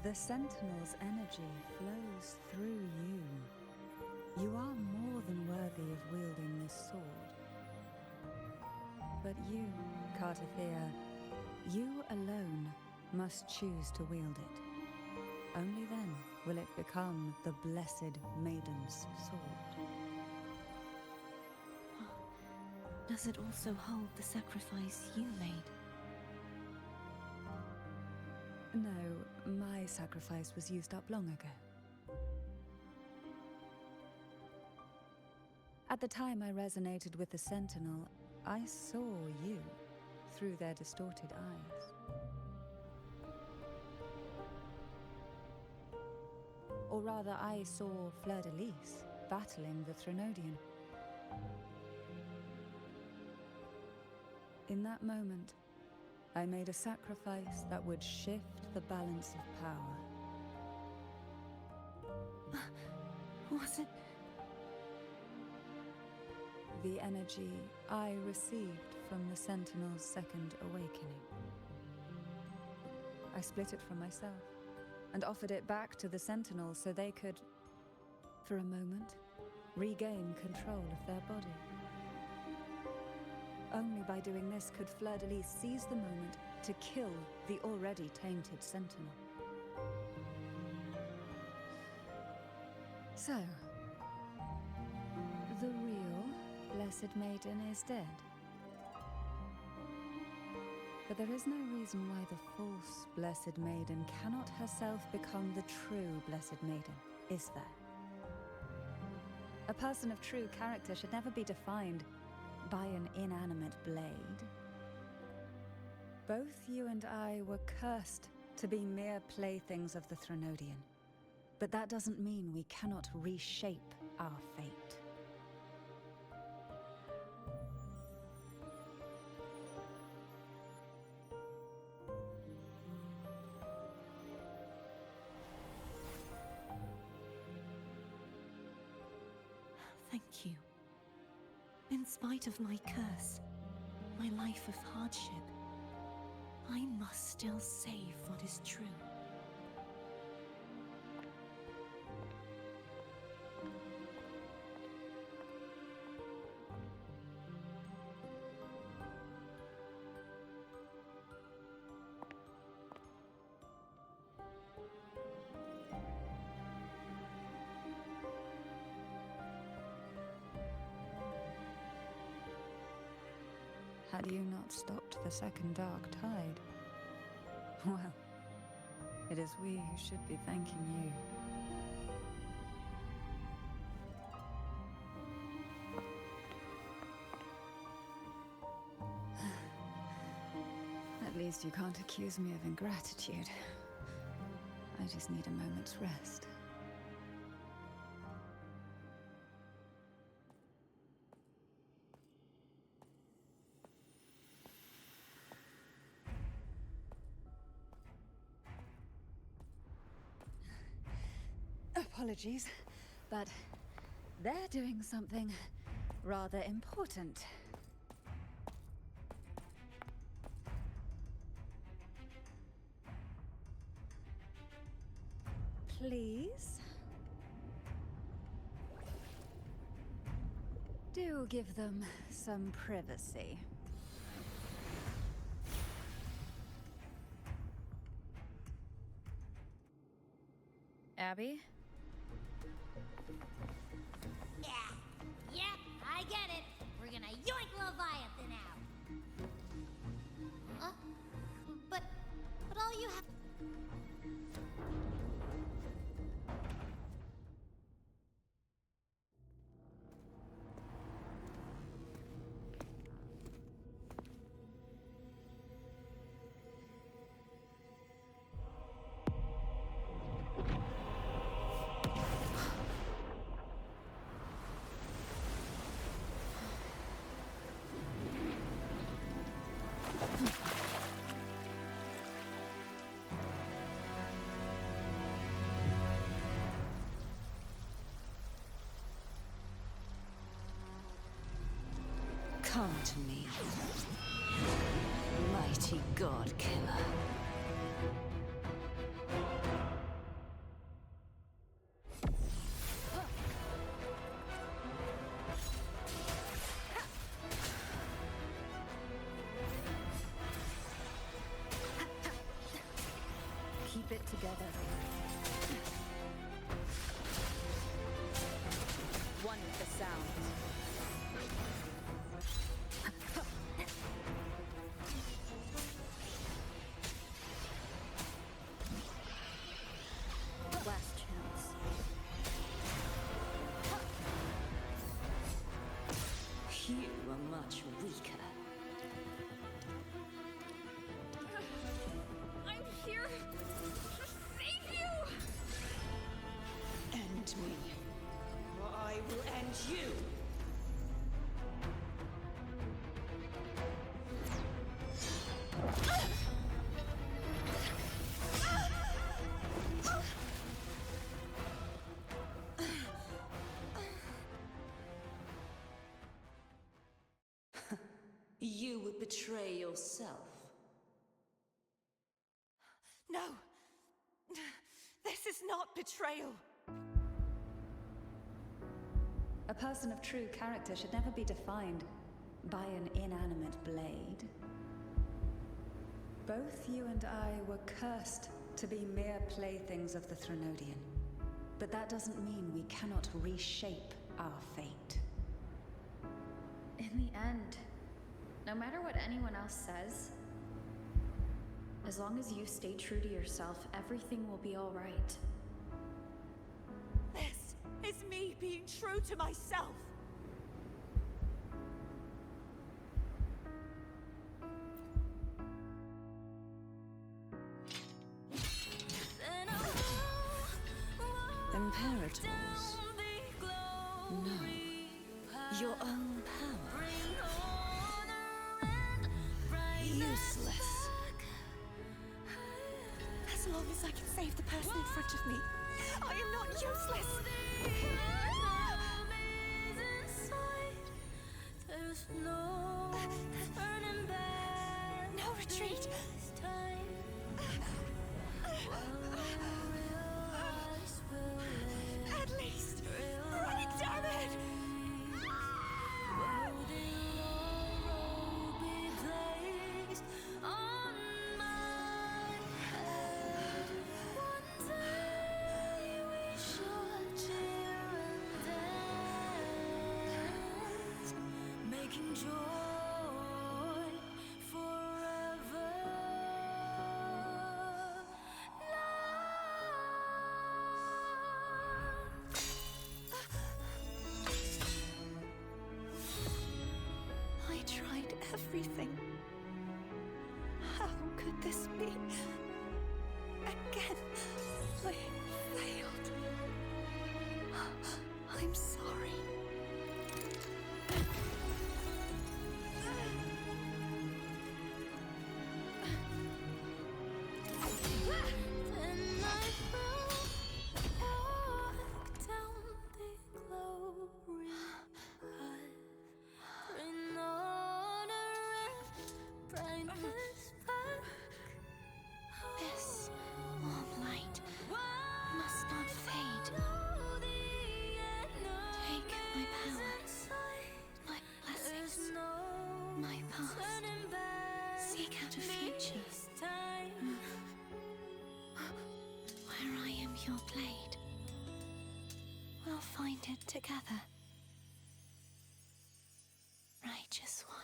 The Sentinel's energy flows through you. You are more than worthy of wielding this sword. But you, Cartathea, you alone must choose to wield it. Only then will it become the Blessed Maiden's sword. Does it also hold the sacrifice you made? No, my sacrifice was used up long ago. At the time I resonated with the Sentinel, I saw you through their distorted eyes. Or rather, I saw Fleur-de-Lis battling the Threnodian. In that moment, I made a sacrifice that would shift the balance of power. Was it? The energy I received from the Sentinel's second awakening. I split it from myself and offered it back to the Sentinel so they could, for a moment, regain control of their body. Only by doing this could Fleur-de-Lis seize the moment to kill the already tainted Sentinel. So, the real Blessed Maiden is dead. But there is no reason why the false Blessed Maiden cannot herself become the true Blessed Maiden, is there? A person of true character should never be defined by an inanimate blade. Both you and I were cursed to be mere playthings of the Threnodian. But that doesn't mean we cannot reshape our fate. Thank you. In spite of my curse, my life of hardship, I must still save what is true. Had you not stopped the second dark tide? Well, it is we who should be thanking you. At least you can't accuse me of ingratitude. I just need a moment's rest. Apologies, but they're doing something rather important. Please? Do give them some privacy. Abby? Yeah. Yep, I get it. We're gonna yoink Leviathan out. Huh? But all you have... Come to me, mighty god killer. Keep it together. One with the sound. Last chance. You are much weaker. I'm here to save you! End me, or I will end you. You would betray yourself. No! This is not betrayal! A person of true character should never be defined by an inanimate blade. Both you and I were cursed to be mere playthings of the Threnodian. But that doesn't mean we cannot reshape our fate. In the end, no matter what anyone else says, as long as you stay true to yourself, everything will be all right. This is me being true to myself! Imperators. No. Your own power. Useless. As long as I can save the person in front of me, I am not useless. No retreat! At least, run, damn it! Making joy forever. I tried everything. How could this be? Again, I failed. I'm sorry. Then I fell back down the glory path. Bring honor and brightness back. This warm light must not fade. Take my powers, my blessings, my past. Seek out a future where I am your blade. We'll find it together. Righteous one.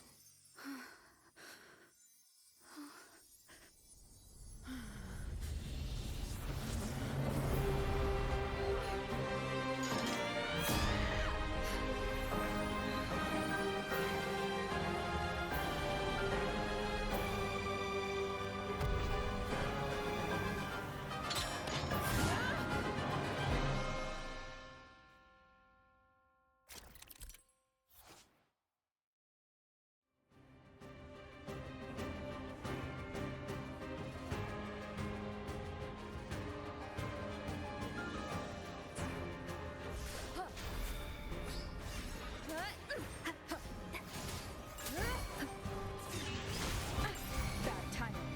Bad timing.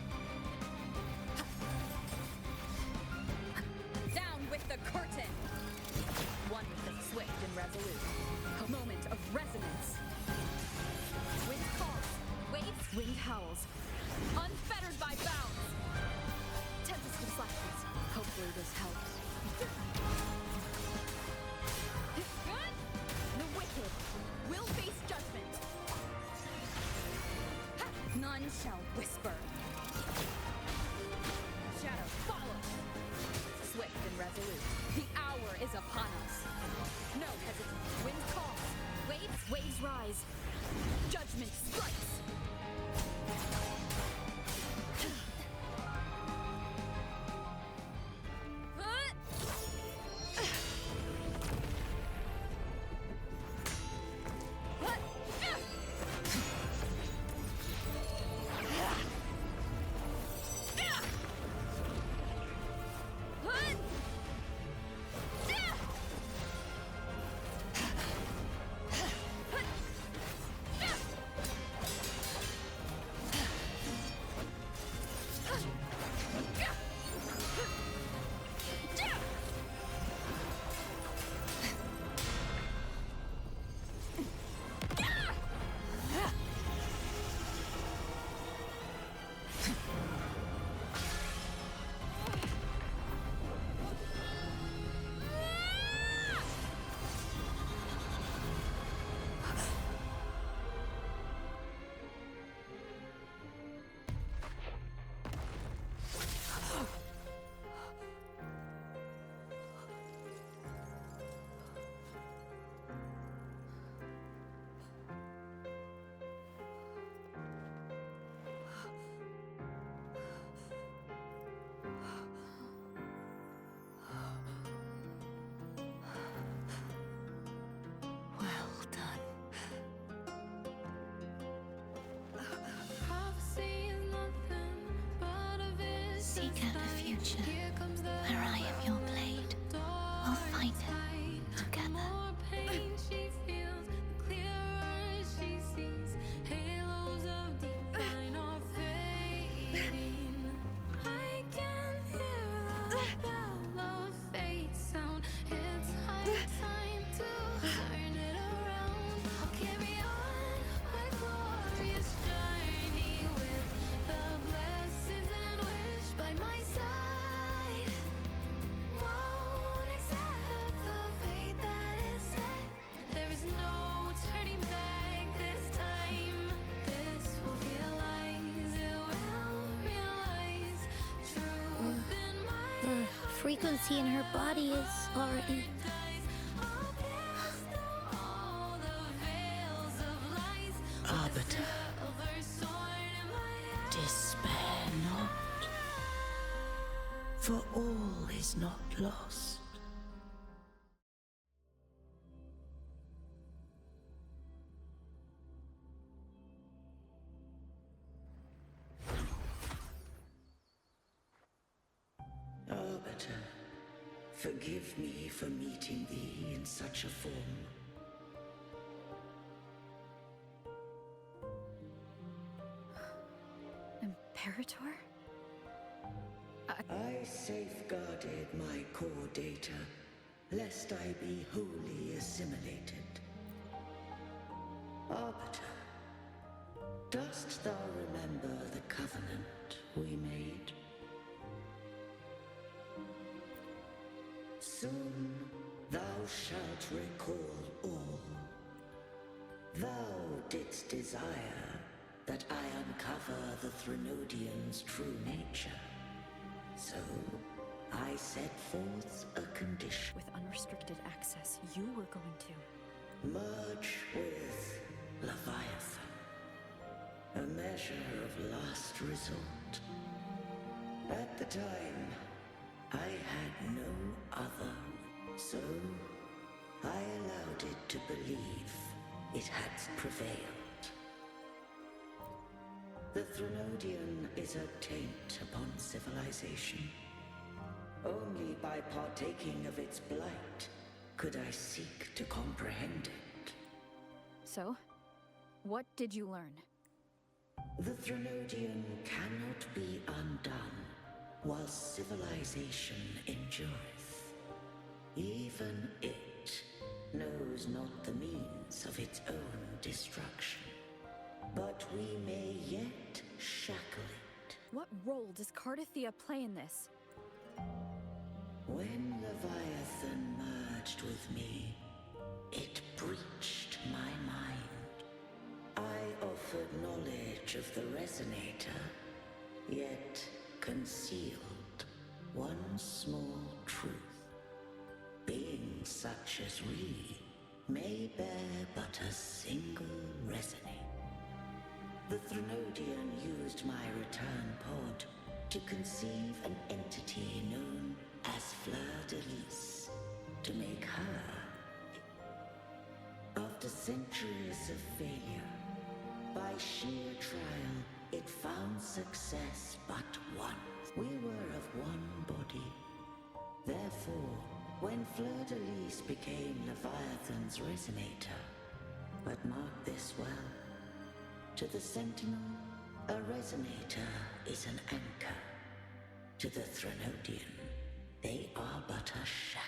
Down with the curtain! One with the swift and resolute. A moment of resonance. Wind calls, waves, wind howls. Unfettered by bounds. Tempest deflections. Hopefully this helps. The wicked will face judgment. None shall whisper. Shadow follow. Swift and resolute. The hour is upon us. No hesitation. Wind calls. Waves rise. Judgment strikes. Seek out a future where I am your blade. We'll find it together. She feels, the clearer she sees. bellows fade sound. It's high time to turn it around. I'll carry on my glorious journey with the blessings and wish by my side. Won't accept the fate that is set. There is no turning back this time. This will realize, it will realize truth in my The frequency in her body is already... eyes. I'll pierce through all the veils of lies. Arbiter, Silver sword in my hand. despair not, for all is not lost. Arbiter, forgive me for meeting thee in such a form. Imperator? I safeguarded my core data, lest I be wholly assimilated. Arbiter, dost thou remember the covenant we made? Soon thou shalt recall all. Thou didst desire that I uncover the Threnodian's true nature. So, I set forth a condition. With unrestricted access, you were going to. Merge with Leviathan. A measure of last resort. At the time, I had no other. So, I allowed it to believe it had prevailed. The Threnodian is a taint upon civilization. Only by partaking of its blight could I seek to comprehend it. So, what did you learn? The Threnodian cannot be undone while civilization endureth. Even it knows not the means of its own destruction. But we may yet shackle it. What role does Cardathia play in this? When Leviathan merged with me, it breached my mind. I offered knowledge of the Resonator, yet concealed one small truth. Beings such as we may bear but a single Resonator. The Threnodian used my return pod to conceive an entity known as Fleur de Lis, to make her. After centuries of failure, by sheer trial, it found success but once. We were of one body. Therefore, when Fleur de Lis became Leviathan's Resonator, but mark this well, to the Sentinel, a Resonator is an anchor. To the Threnodian, they are but a shackle.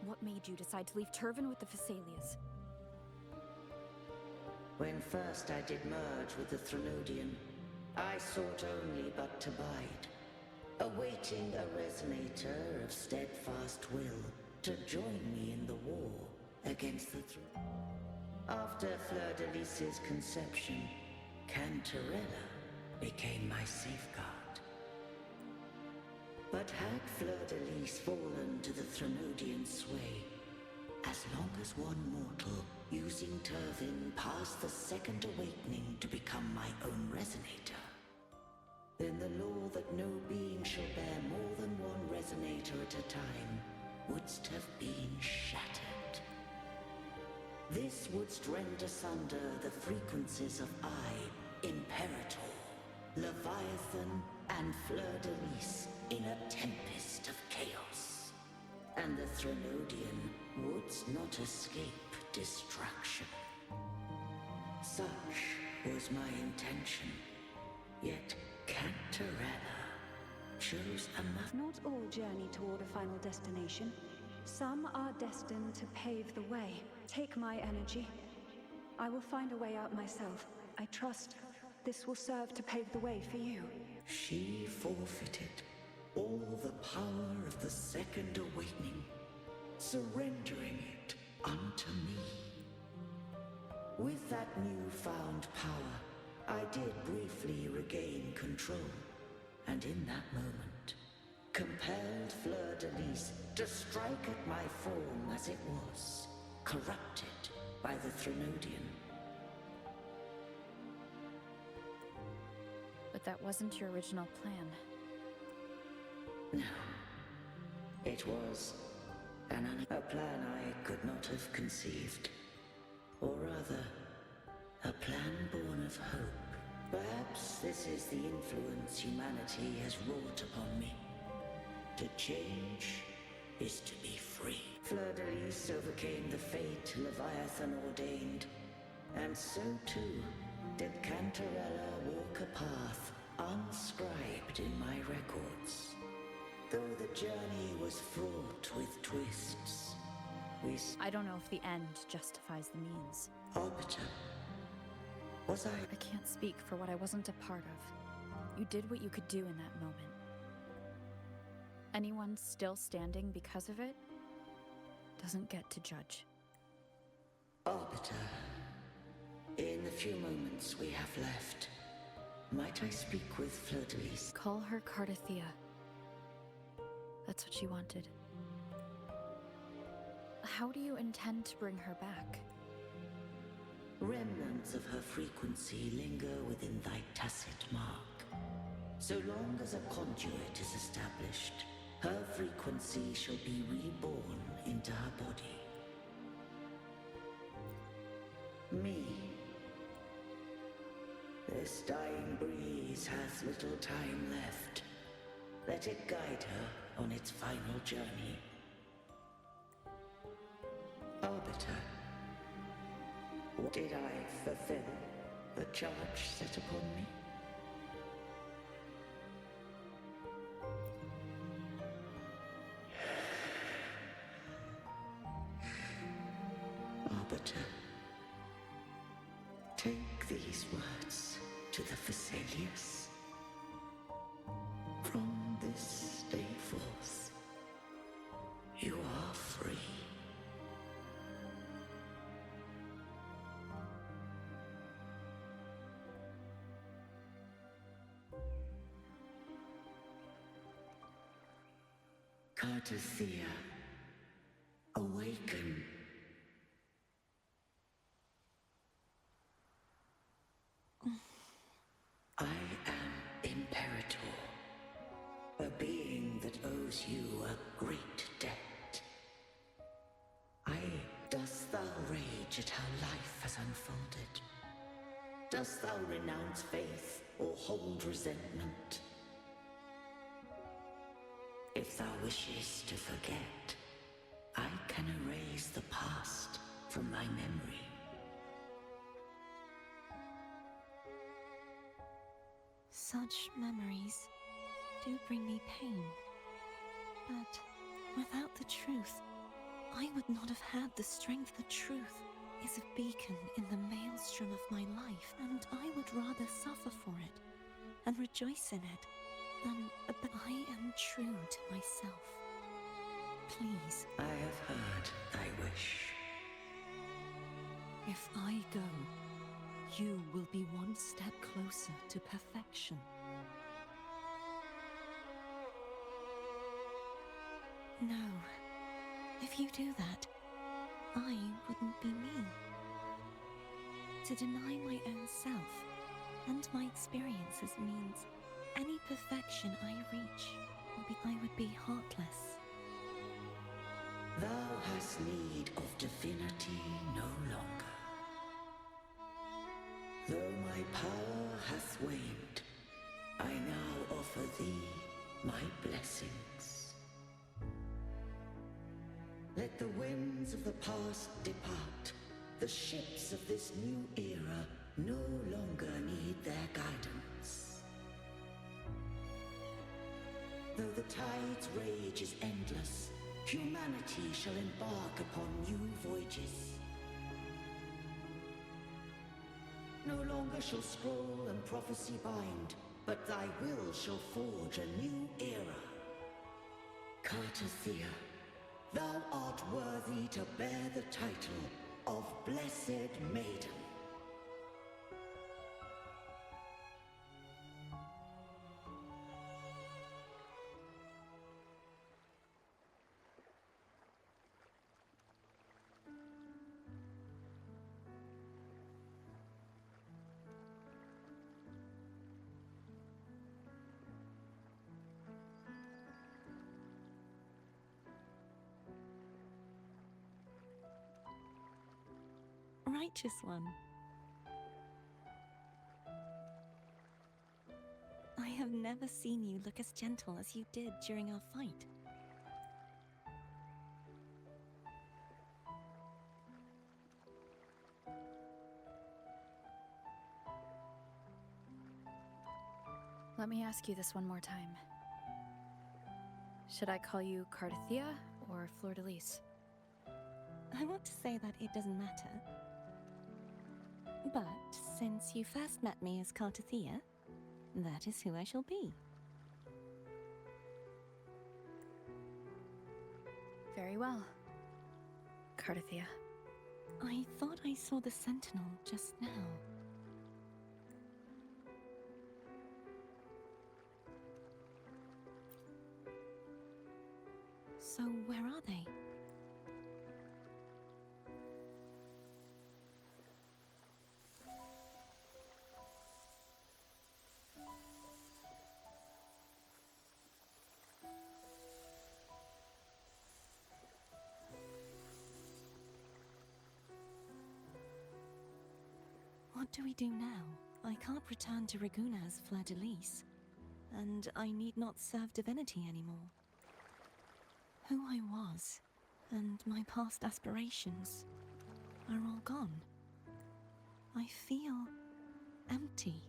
What made you decide to leave Turvan with the Phassalias? When first I did merge with the Threnodian, I sought only but to bide, awaiting a Resonator of steadfast will to join me in the war against the After Fleur de Lis's conception, Cantarella became my safeguard. But had Fleur de Lis fallen to the Threnodian sway, as long as one mortal using Turvin passed the second awakening to become my own Resonator, then the law that no being shall bear more than one Resonator at a time wouldst have been shattered. This wouldst rend asunder the frequencies of I, Imperator, Leviathan, and Fleur de Lis in a tempest of chaos. And the Threnodian wouldst not escape destruction. Such was my intention, Yet Cantarella chose another. Not all journey toward a final destination. Some are destined to pave the way. Take my energy. I will find a way out myself. I trust this will serve to pave the way for you. She forfeited all the power of the Second Awakening, surrendering it unto me. With that newfound power, I did briefly regain control, and in that moment, compelled Fleur-de-Lis to strike at my form as it was, corrupted by the Threnodian. But that wasn't your original plan. No. It was a plan I could not have conceived. Or rather, a plan born of hope. Perhaps this is the influence humanity has wrought upon me. To change is to be free. Fleur-de-Lis overcame the fate Leviathan ordained, and so too did Cantarella walk a path unscribed in my records. Though the journey was fraught with twists, I don't know if the end justifies the means. Arbiter, was I? I can't speak for what I wasn't a part of. You did what you could do in that moment. Anyone still standing because of it doesn't get to judge. Arbiter, in the few moments we have left, might I speak with Fleur-de-Lis? Call her Cardathea. That's what she wanted. How do you intend to bring her back? Remnants of her frequency linger within thy tacit mark. So long as a conduit is established, her frequency shall be reborn into her body. Me. This dying breeze hath little time left. Let it guide her on its final journey. Arbiter, did I fulfill the charge set upon me? Arbiter, take these words to the Vesalius. From this day forth, you are free. Cardathea, awaken. I am Imperator, a being that owes you a great debt. Dost thou rage at how life has unfolded? Dost thou renounce faith or hold resentment? If thou wishes to forget, I can erase the past from thy memory. Such memories do bring me pain. But without the truth, I would not have had the strength. The truth is a beacon in the maelstrom of my life, and I would rather suffer for it and rejoice in it than I am true to myself. Please. I have heard thy wish. If I go, you will be one step closer to perfection. No. If you do that, I wouldn't be me. To deny my own self and my experiences means any perfection I reach I would be heartless. Thou hast need of divinity no longer. Though my power hath waned, I now offer thee my blessings. Let the winds of the past depart. The ships of this new era no longer need their guidance. tide's rage is endless, humanity shall embark upon new voyages. No longer shall scroll and prophecy bind, but thy will shall forge a new era. Cartathea, thou art worthy to bear the title of Blessed Maiden. Righteous one. I have never seen you look as gentle as you did during our fight. Let me ask you this one more time. Should I call you Cartathea or Fleur-de-Lis? I want to say that it doesn't matter. But since you first met me as Cartathea, that is who I shall be. Very well. Cartathea. I thought I saw the Sentinel just now. So where are they? What do we do now? I can't return to Reguna as Fleur-de-Lis, and I need not serve divinity anymore. Who I was, and my past aspirations, are all gone. I feel empty.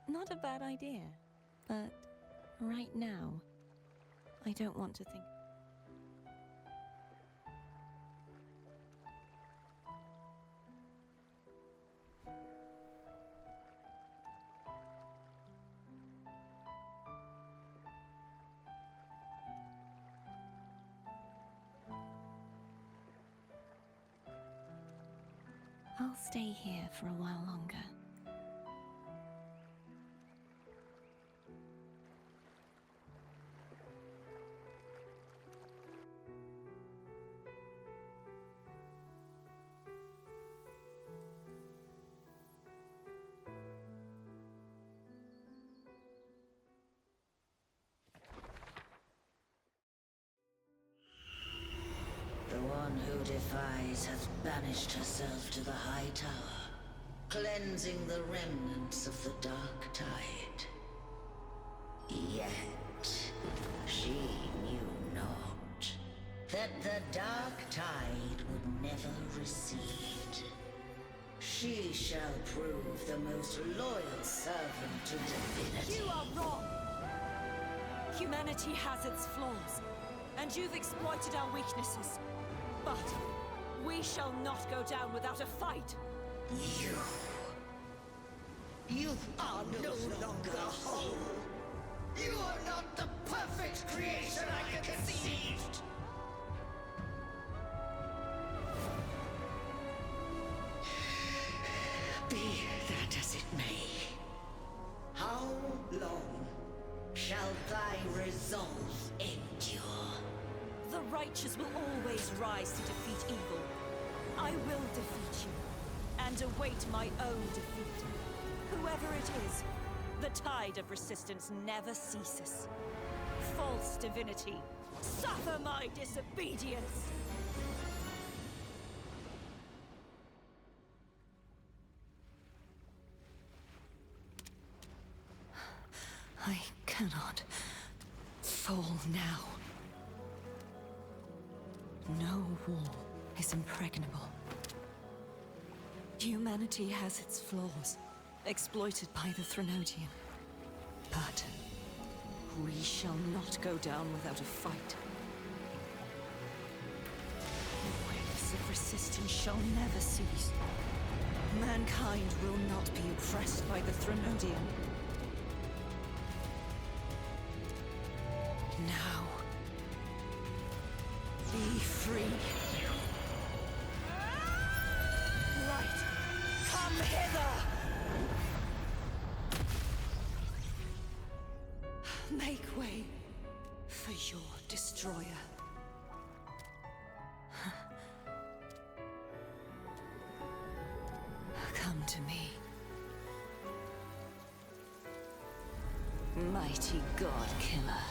Not a bad idea, but right now, I don't want to think. I'll stay here for a while longer. The one who defies hath banished herself to the high tower, cleansing the remnants of the dark tide. Yet she knew not that the dark tide would never recede. She shall prove the most loyal servant to divinity. You are wrong! Humanity has its flaws, and you've exploited our weaknesses. But we shall not go down without a fight! You are no longer whole! You are not the perfect creation I conceived! Be that as it may, how long shall thy resolve endure? The righteous will always rise to defeat evil. I will defeat you, and await my own defeat. Whoever it is, the tide of resistance never ceases. False divinity, suffer my disobedience! cannot fall now. No wall is impregnable. Humanity has its flaws, exploited by the Threnodian. But we shall not go down without a fight. Waves of resistance shall never cease. Mankind will not be oppressed by the Threnodian. Now, be free. Light, come hither! Make way for your destroyer. Come to me. Mighty God Killer.